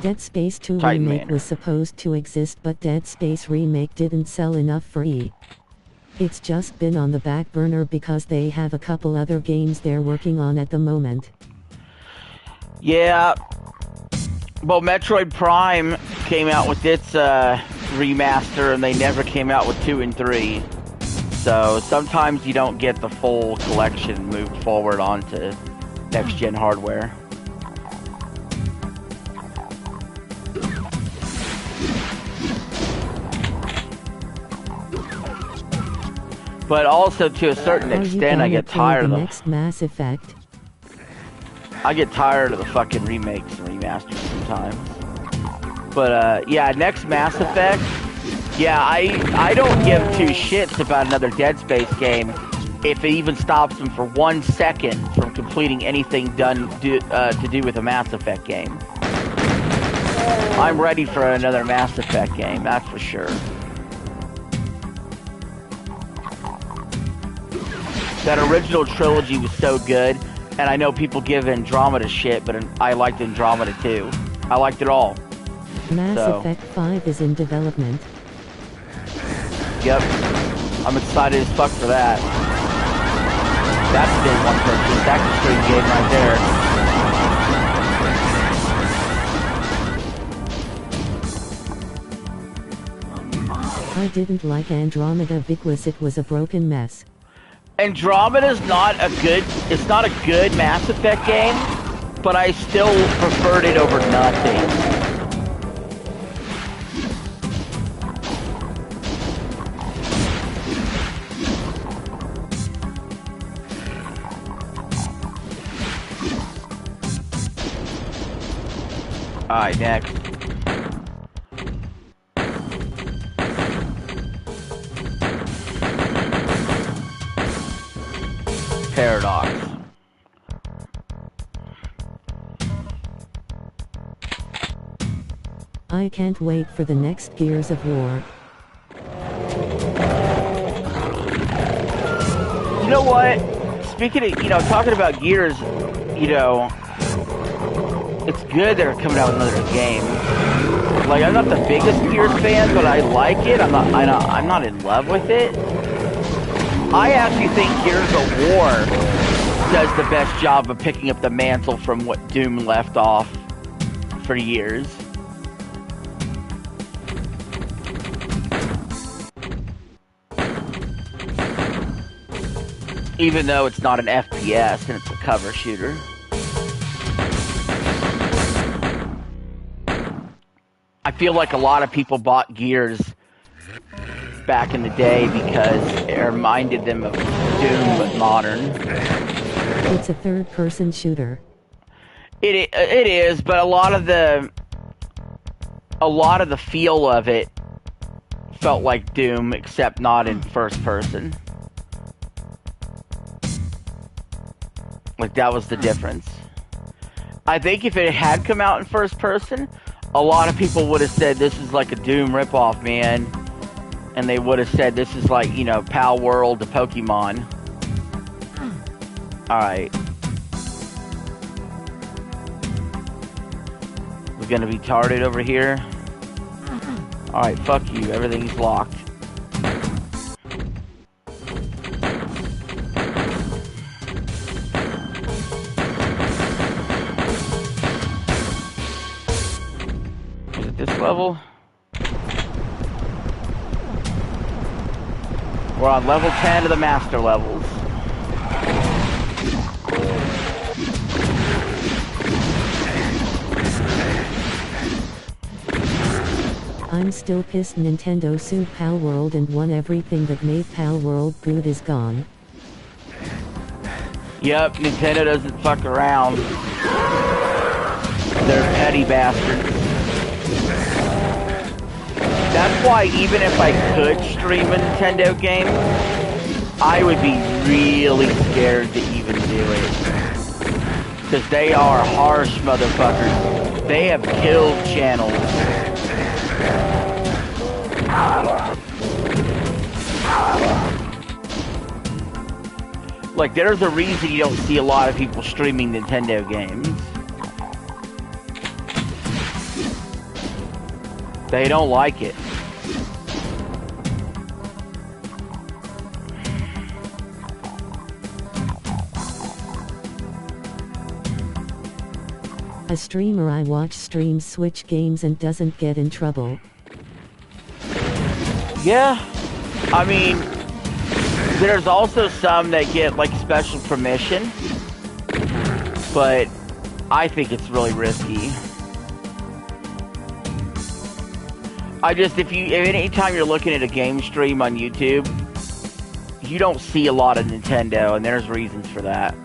A: Dead Space 2 Remake was supposed to exist, but Dead Space Remake didn't sell enough for E. It's just been on the back burner because they have a couple other games they're working on at the moment.
B: Yeah. Well, Metroid Prime came out with its remaster, and they never came out with 2 and 3. So sometimes you don't get the full collection moved forward onto next-gen hardware. But also, to a certain extent, I get tired of the
A: next Mass Effect.
B: I get tired of the fucking remakes and remasters sometimes. But yeah, next Mass Effect. Yeah, I don't give 2 shits about another Dead Space game if it even stops them for 1 second from completing anything to do with a Mass Effect game. I'm ready for another Mass Effect game, that's for sure. That original trilogy was so good, and I know people give Andromeda shit, but I liked Andromeda too. I liked it all.
A: Mass Effect 5 is in development.
B: Yep. I'm excited as fuck for that. That's a big one purchase. That's a straight game right there.
A: I didn't like Andromeda because it was a broken mess.
B: Andromeda's not a good Mass Effect game, but I still preferred it over nothing. Alright, next. Paradox.
A: I can't wait for the next Gears of War.
B: You know what? Speaking of, talking about Gears, it's good they're coming out with another game. Like, I'm not the biggest Gears fan, but I like it. I'm not in love with it. I actually think Gears of War does the best job of picking up the mantle from what Doom left off for years. Even though it's not an FPS and it's a cover shooter. I feel like a lot of people bought Gears back in the day because it reminded them of Doom but modern.
A: It's a third-person shooter.
B: It is, but a lot of the feel of it felt like Doom, except not in first person. Like, that was the difference. I think if it had come out in first person, a lot of people would have said this is like a Doom ripoff, man. And they would have said this is like, Pal World to Pokemon. Alright. We're gonna be tarded over here. Alright, fuck you. Everything's locked. Is it this level? We're on level 10 of the master levels.
A: I'm still pissed Nintendo sued Pal World and won everything that made Pal World good is gone.
B: Yep, Nintendo doesn't fuck around. They're petty bastards. That's why even if I could stream a Nintendo game, I would be really scared to even do it. Because they are harsh motherfuckers. They have killed channels. Like, there's a reason you don't see a lot of people streaming Nintendo games. They don't like it.
A: A streamer I watch streams Switch games and doesn't get in trouble.
B: Yeah, I mean, there's also some that get like special permission, but I think it's really risky. If anytime you're looking at a game stream on YouTube, you don't see a lot of Nintendo, and there's reasons for that.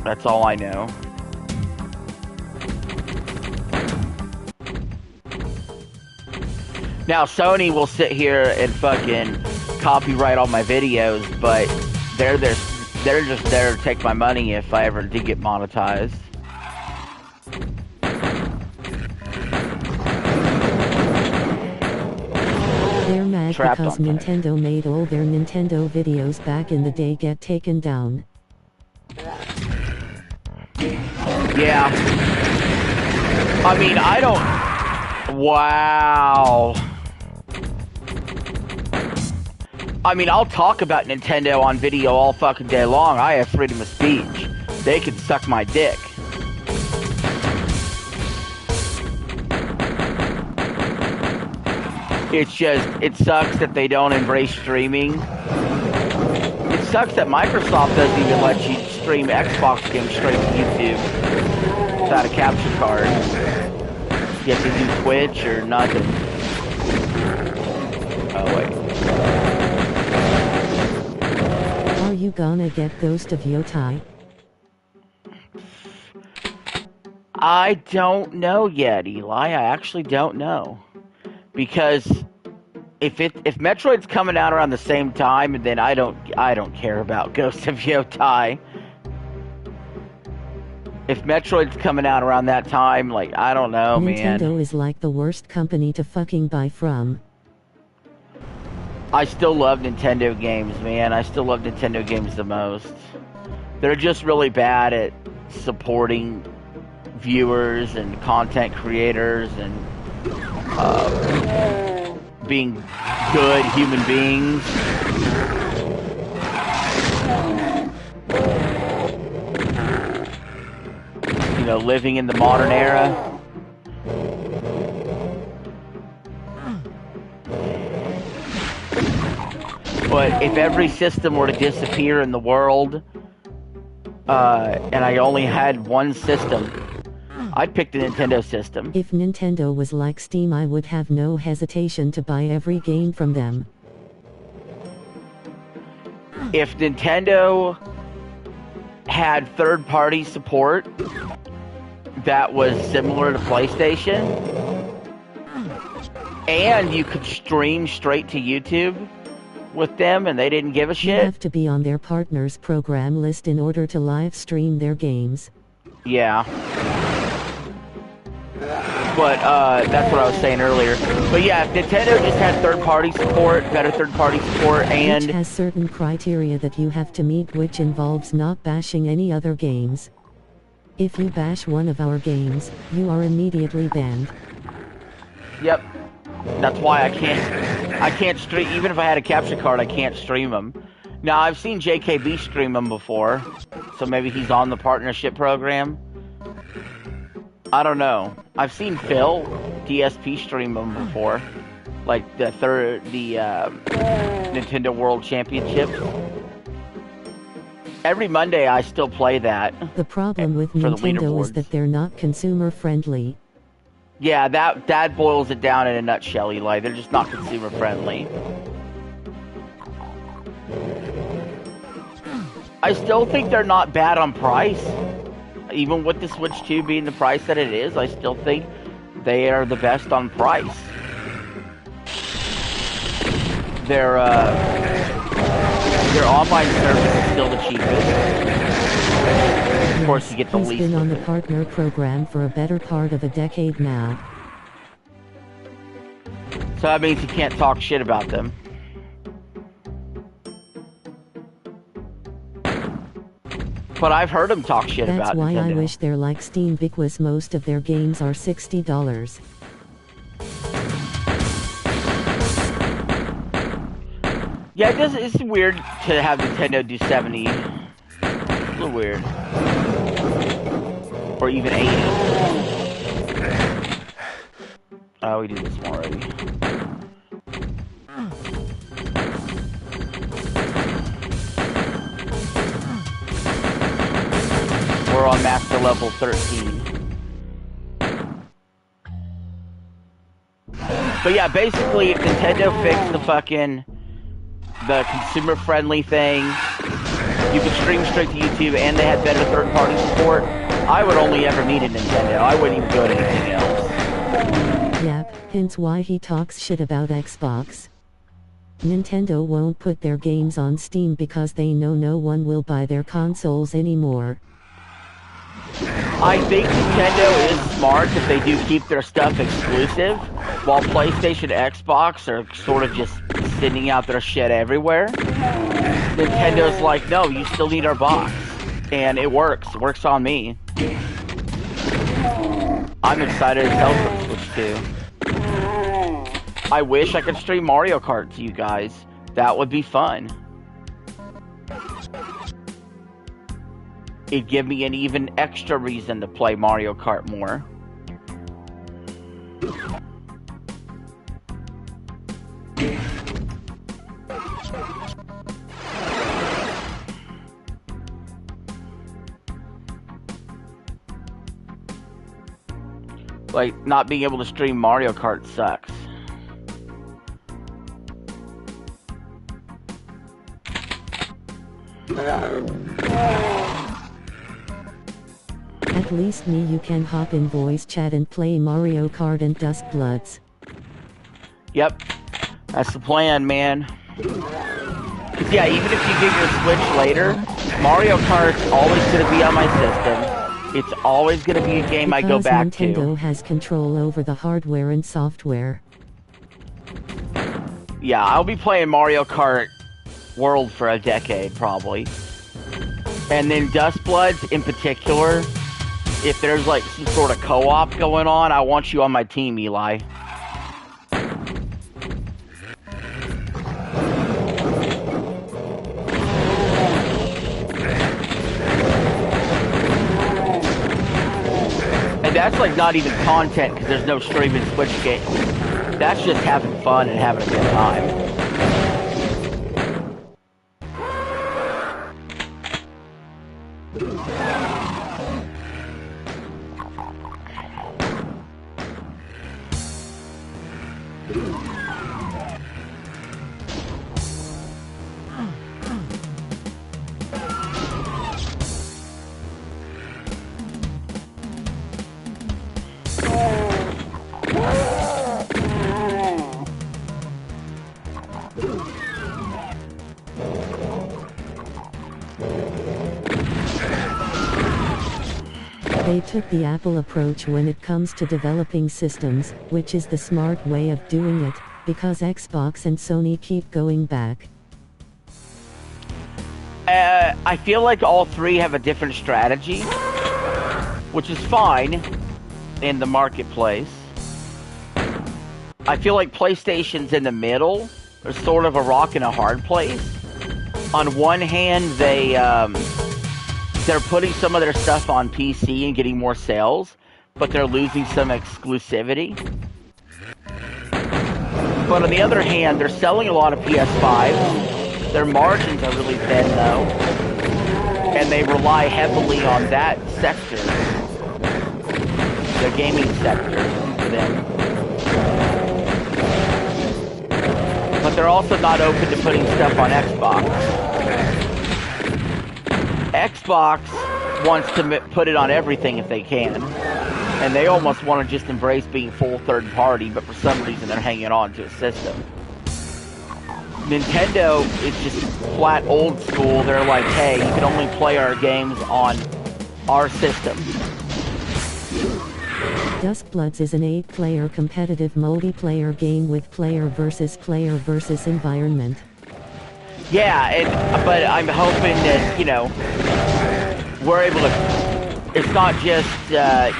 B: That's all I know. Now, Sony will sit here and fucking copyright all my videos, but they're just there to take my money if I ever did get monetized.
A: They're mad because Nintendo made all their Nintendo videos back in the day get taken down.
B: Yeah. I mean, I don't... Wow. I mean, I'll talk about Nintendo on video all fucking day long. I have freedom of speech. They can suck my dick. It's just, it sucks that they don't embrace streaming. It sucks that Microsoft doesn't even let you stream Xbox games straight to YouTube without a capture card. You have to do Twitch or nothing. Oh, wait.
A: Are you gonna get Ghost of Yotai?
B: I don't know yet, Eli. I actually don't know. Because if Metroid's coming out around the same time, then I don't care about Ghost of Yotai. If Metroid's coming out around that time, like, I don't know, man.
A: Nintendo is like the worst company to fucking buy from.
B: I still love Nintendo games, man. I still love Nintendo games the most. They're just really bad at supporting viewers and content creators and being good human beings. You know, living in the modern era. But if every system were to disappear in the world, and I only had one system, I'd pick the Nintendo system.
A: If Nintendo was like Steam, I would have no hesitation to buy every game from them.
B: If Nintendo had third-party support that was similar to PlayStation, and you could stream straight to YouTube with them and they didn't give a shit.
A: You have to be on their partners program list in order to live stream their games.
B: Yeah. But that's what I was saying earlier. But yeah, if Nintendo just had third-party support, better third-party support, and...
A: Which has certain criteria that you have to meet, which involves not bashing any other games. If you bash one of our games, you are immediately banned.
B: Yep. That's why I can't stream, even if I had a capture card, I can't stream them. Now, I've seen JKB stream them before, so maybe he's on the partnership program. I don't know. I've seen Phil, DSP, stream them before. Like the Nintendo World Championship. Every Monday I still play that.
A: The problem with Nintendo is that they're not consumer friendly.
B: Yeah, that boils it down in a nutshell, Eli. They're just not consumer friendly. I still think they're not bad on price. Even with the Switch 2 being the price that it is, I still think they are the best on price. They're, Their online service is still the cheapest. Of course, you get the least.
A: He's been on the partner program for a better part of a decade now.
B: So that means you can't talk shit about them. But I've heard them talk shit about
A: That's why
B: Nintendo.
A: I wish they're like Steam because most of their games are $60.
B: Yeah, it's weird to have Nintendo do 70. It's a little weird. Or even 80. Oh, we did this one already. We're on master level 13. But yeah, basically, if Nintendo fixed the consumer-friendly thing, you could stream straight to YouTube, and they had better third-party support, I would only ever need a Nintendo. I wouldn't even go to anything else.
A: Yep, hence why he talks shit about Xbox. Nintendo won't put their games on Steam because they know no one will buy their consoles anymore.
B: I think Nintendo is smart if they do keep their stuff exclusive, while PlayStation and Xbox are sort of just sending out their shit everywhere. Nintendo's like, no, you still need our box. And it works. It works on me. I'm excited as hell for Switch 2. I wish I could stream Mario Kart to you guys. That would be fun. It'd give me an even extra reason to play Mario Kart more. Like, not being able to stream Mario Kart sucks.
A: At least me you can hop in voice chat and play Mario Kart and Duskbloods.
B: Yep. That's the plan, man. Cause yeah, even if you get your Switch later, Mario Kart's always gonna be on my system. It's always gonna be a game
A: because
B: I go back
A: Nintendo
B: to.
A: Nintendo has control over the hardware and software.
B: Yeah, I'll be playing Mario Kart World for a decade, probably. And then Duskbloods in particular, if there's like some sort of co-op going on, I want you on my team, Eli. And that's like not even content because there's no streaming Switch game. That's just having fun and having a good time.
A: They took the Apple approach when it comes to developing systems, which is the smart way of doing it, because Xbox and Sony keep going back.
B: I feel like all three have a different strategy, which is fine in the marketplace. I feel like PlayStation's in the middle. They're sort of a rock and a hard place. On one hand, they're putting some of their stuff on PC and getting more sales, but they're losing some exclusivity. But on the other hand, they're selling a lot of PS5s. Their margins are really thin, though, and they rely heavily on that sector, the gaming sector, for them. But they're also not open to putting stuff on Xbox. Xbox wants to put it on everything if they can, and they almost want to just embrace being full third party, but for some reason they're hanging on to a system. Nintendo is just flat old school. They're like, hey, you can only play our games on our system.
A: Duskbloods is an 8-player competitive multiplayer game with player versus environment.
B: Yeah, but I'm hoping that, you know, we're able to, it's not just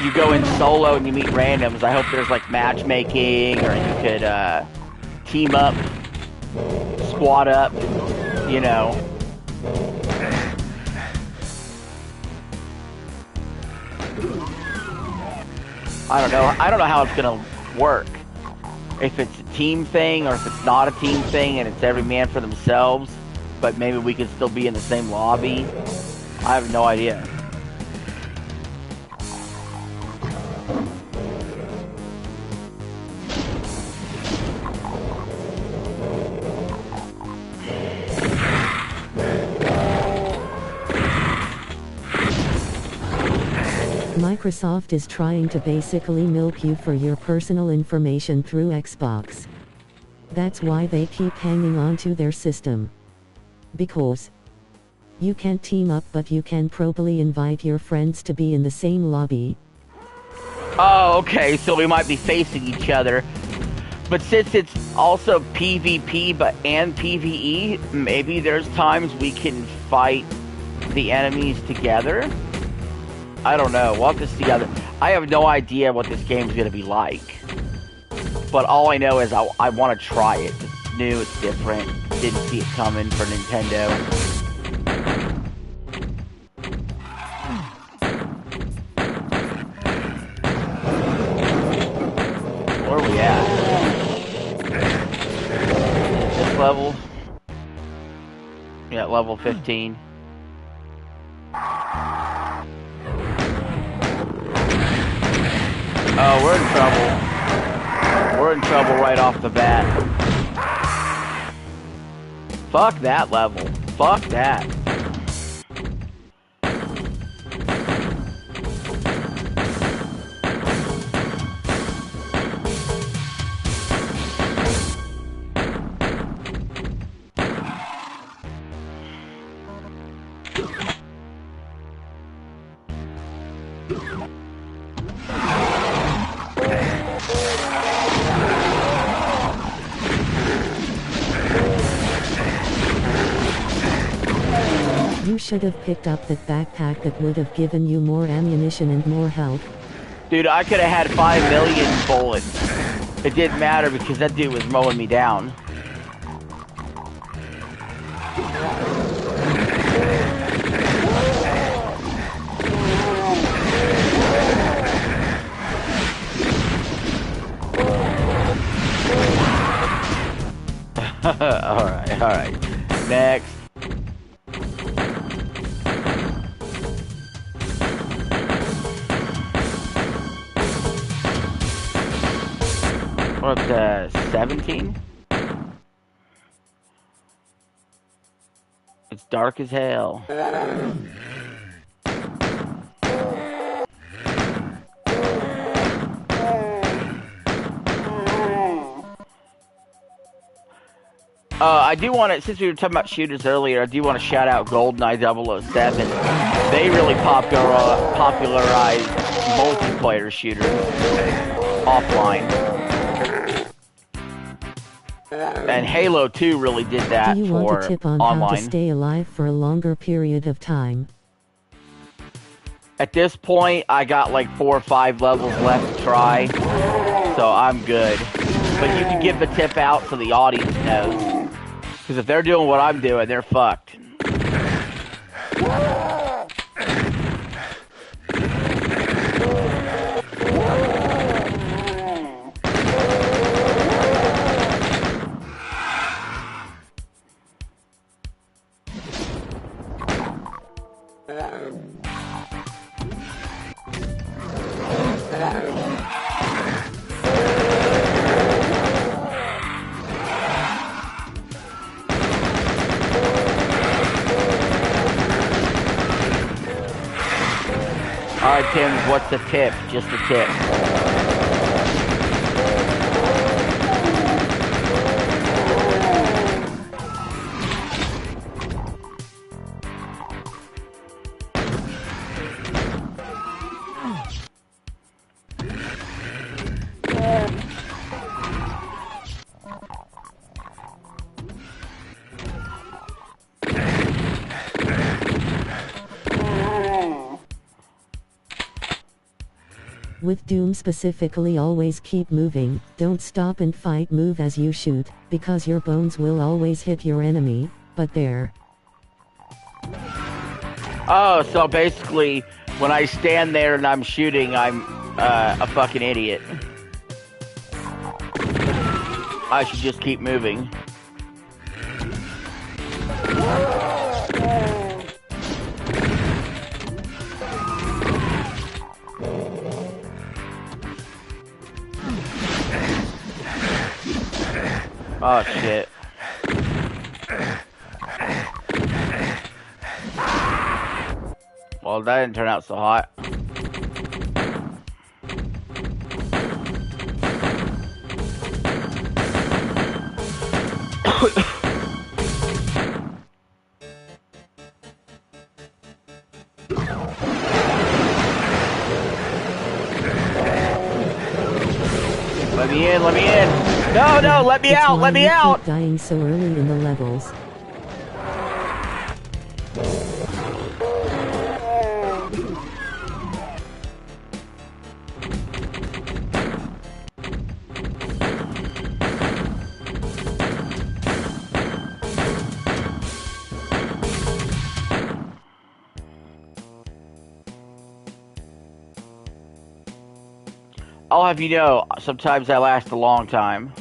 B: you go in solo and you meet randoms. I hope there's like matchmaking, or you could team up, squad up, you know. I don't know how it's gonna work. If it's a team thing or if it's not a team thing and it's every man for themselves, but maybe we could still be in the same lobby. I have no idea.
A: Microsoft is trying to basically milk you for your personal information through Xbox. That's why they keep hanging on to their system. Because you can't team up, but you can probably invite your friends to be in the same lobby.
B: Oh, okay, so we might be facing each other. But since it's also PvP and PvE, maybe there's times we can fight the enemies together? I don't know. We'll have to see. I have no idea what this game's going to be like. But all I know is I want to try it. It's new, it's different. Didn't see it coming for Nintendo. Where are we at? This level? Yeah, level 15. Oh, we're in trouble. We're in trouble right off the bat. Fuck that level. Fuck that.
A: You should have picked up that backpack that would have given you more ammunition and more health.
B: Dude, I could have had 5 million bullets. It didn't matter because that dude was mowing me down. Alright. Next. We're up to 17? It's dark as hell. I do want to, since we were talking about shooters earlier, I do want to shout out GoldenEye 007. They really popularized multiplayer shooters offline. And Halo 2 really did that for online.
A: Do you want a tip on how to stay alive for a longer period of time?
B: At this point, I got like 4 or 5 levels left to try, so I'm good. But you can give the tip out so the audience knows. Because if they're doing what I'm doing, they're fucked. Alright, Tim, what's the tip? Just a tip.
A: With Doom specifically, always keep moving, don't stop and fight, move as you shoot, because your bones will always hit your enemy, but there.
B: Oh, so basically, when I stand there and I'm shooting, I'm a fucking idiot. I should just keep moving. Oh shit. Well, that didn't turn out so hot. Let me in, let me in. No, no, let me out, let me out.
A: Keep dying so early in the levels.
B: I'll have you know, sometimes I last a long time.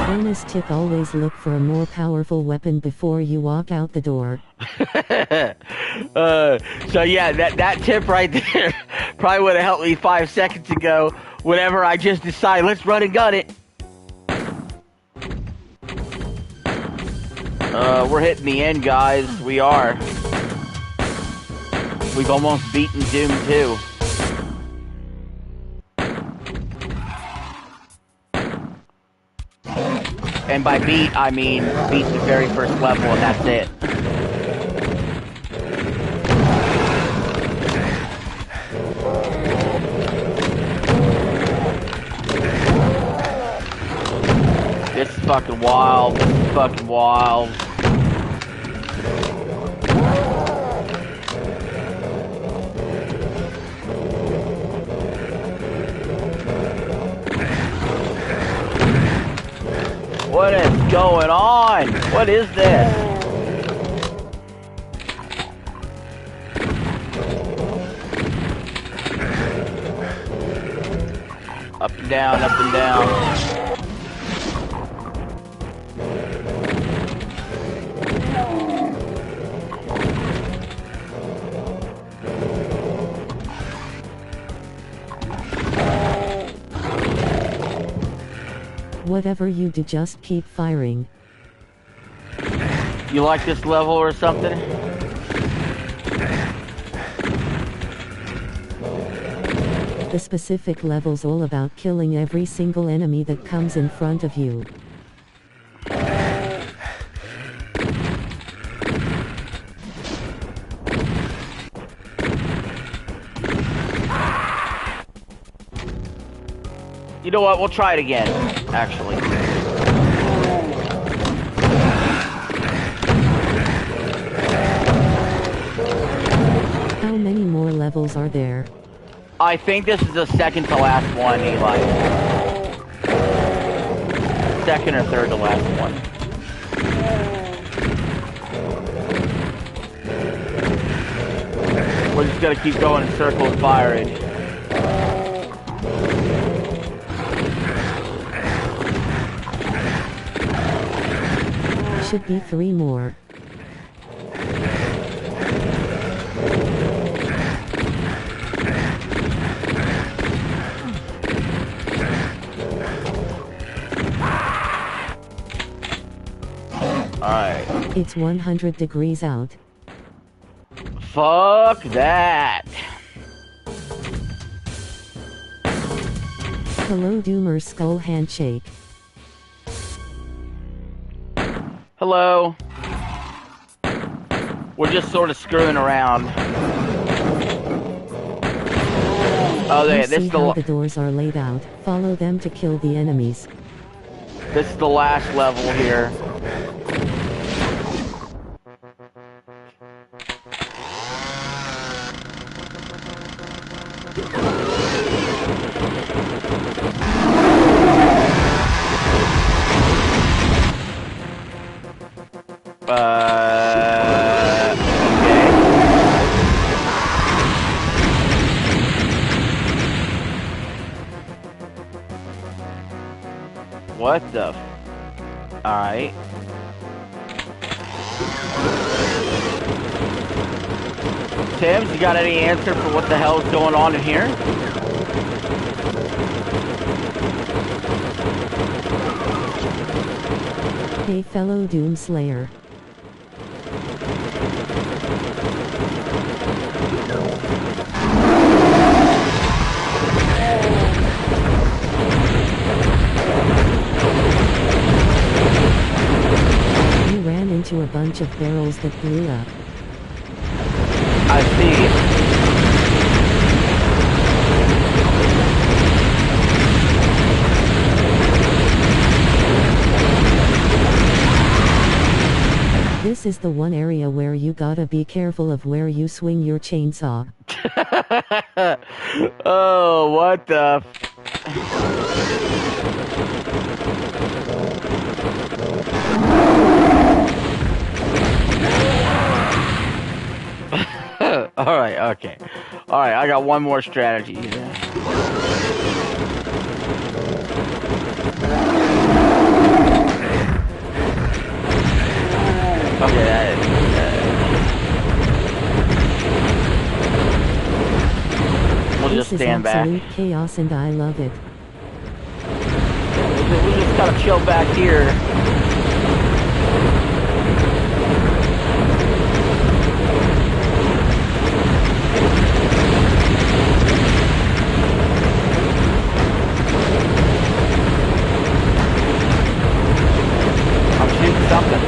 A: Bonus tip: always look for a more powerful weapon before you walk out the door.
B: So yeah, that tip right there probably would have helped me 5 seconds ago whenever I just decide, let's run and gun it. We're hitting the end, guys. We are. We've almost beaten Doom 2. And by beat, I mean beat the very first level, and that's it. This is fucking wild. This is fucking wild. What is going on? What is this? Up and down, up and down.
A: Whatever you do, just keep firing.
B: You like this level or something?
A: The specific level's all about killing every single enemy that comes in front of you.
B: You know what? We'll try it again, actually.
A: How many more levels are there?
B: I think this is the second to last one, Eli. Second or third to last one. We're just gonna keep going in circles firing.
A: Should be 3 more.
B: Alright.
A: It's 100 degrees out.
B: Fuck that.
A: Hello Doomer Skull Handshake.
B: Hello. We're just sort of screwing around. Oh,
A: this is the doors are laid out. Follow them to kill the enemies.
B: This is the last level here. Okay. What the? Alright. Tim, you got any answer for what the hell is going on in here?
A: Hey fellow Doomslayer. You ran into a bunch of barrels that blew up.
B: I see.
A: This is the one area where you gotta be careful of where you swing your chainsaw.
B: Oh, what the... Alright, okay. Alright, I got one more strategy here. Okay, we'll just stand back.
A: This is absolute chaos and I love it.
B: We'll just gotta chill back here. I'm shooting something.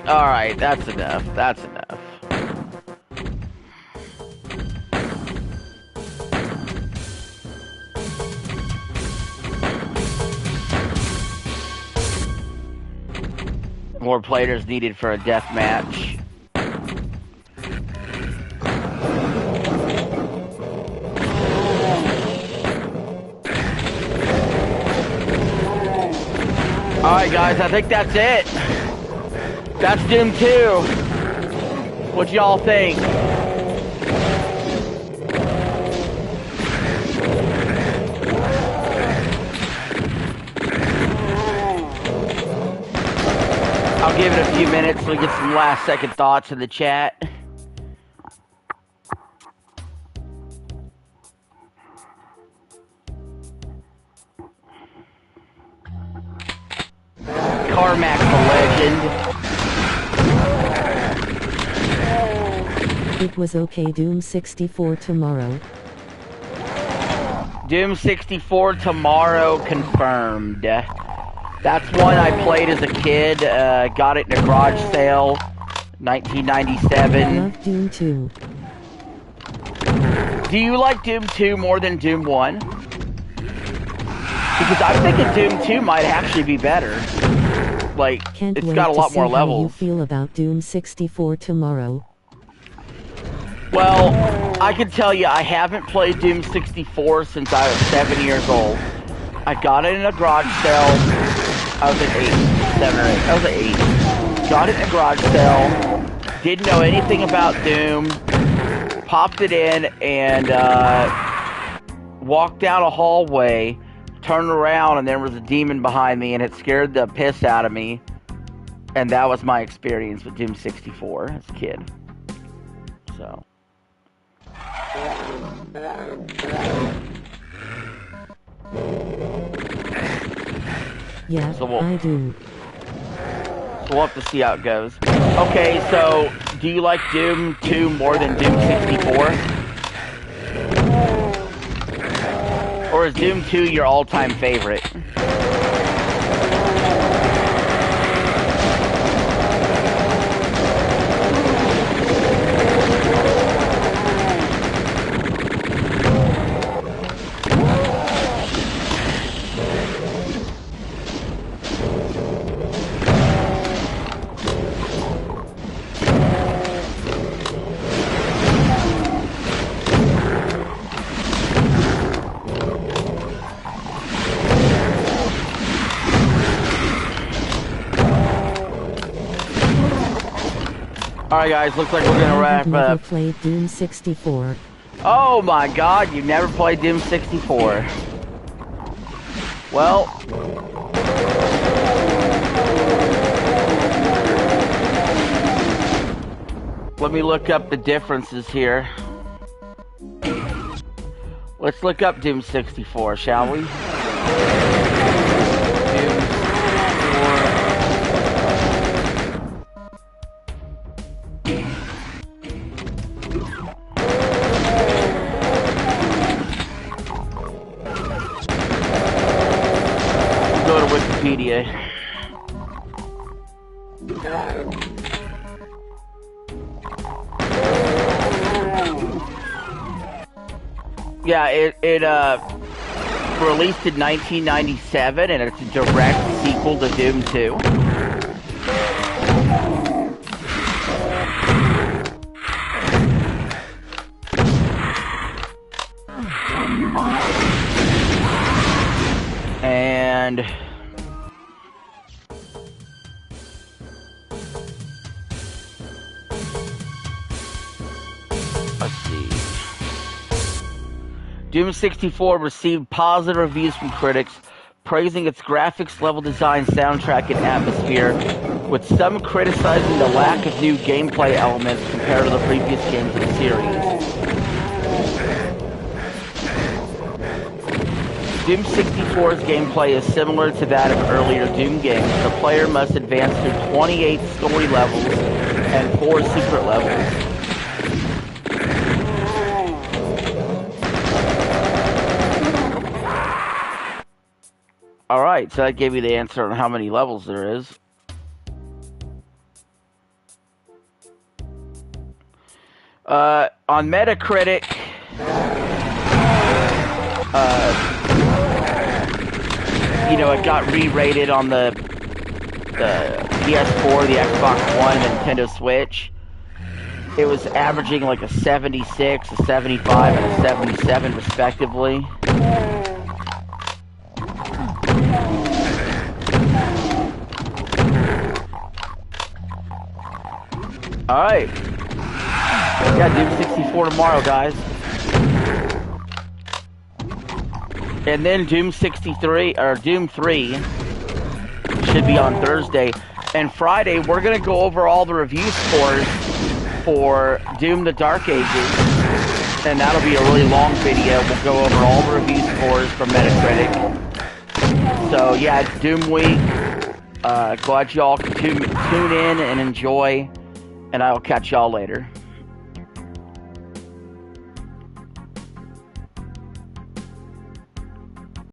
B: Alright, that's enough. That's enough. More players needed for a death match. Alright guys, I think that's it. That's Doom 2. What y'all think? I'll give it a few minutes so we get some last second thoughts in the chat. Carmack the legend.
A: It was okay. Doom 64 tomorrow.
B: Doom 64 tomorrow confirmed. That's one I played as a kid. Got it in a garage sale, 1997.
A: I love Doom 2.
B: Do you like Doom 2 more than Doom 1? Because I'm thinking Doom 2 might actually be better. Like, it's got a lot more levels.
A: How you feel about Doom 64 tomorrow?
B: Well, I can tell you I haven't played Doom 64 since I was 7 years old. I got it in a garage sale. I was at 8, 7 or 8. I was at 8. Got it in a garage sale. Didn't know anything about Doom. Popped it in and walked down a hallway, turned around, and there was a demon behind me, and it scared the piss out of me. And that was my experience with Doom 64 as a kid. So.
A: Yeah, I do.
B: So we'll have to see how it goes. Okay, so do you like Doom 2 more than Doom 64? Or is Doom 2 your all-time favorite? Alright guys, looks like we're gonna wrap up.
A: I've never played Doom 64.
B: Oh my god, you've never played Doom 64. Well... let me look up the differences here. Let's look up Doom 64, shall we? Wikipedia. Yeah, it released in 1997, and it's a direct sequel to Doom 2. And let's see. Doom 64 received positive reviews from critics, praising its graphics, level design, soundtrack, and atmosphere, with some criticizing the lack of new gameplay elements compared to the previous games of the series. Doom 64's gameplay is similar to that of earlier Doom games. The player must advance through 28 story levels and 4 secret levels. Alright, so that gave you the answer on how many levels there is. On Metacritic, you know, it got re-rated on the PS4, the Xbox One, and Nintendo Switch. It was averaging like a 76, a 75, and a 77 respectively. Alright. Yeah, Doom 64 tomorrow, guys. And then Doom 63, or Doom 3, should be on Thursday. And Friday, we're going to go over all the review scores for Doom the Dark Ages. And that'll be a really long video. We'll go over all the review scores from Metacritic. So, yeah, it's Doom Week. Glad y'all can tune in and enjoy. And I will catch y'all later.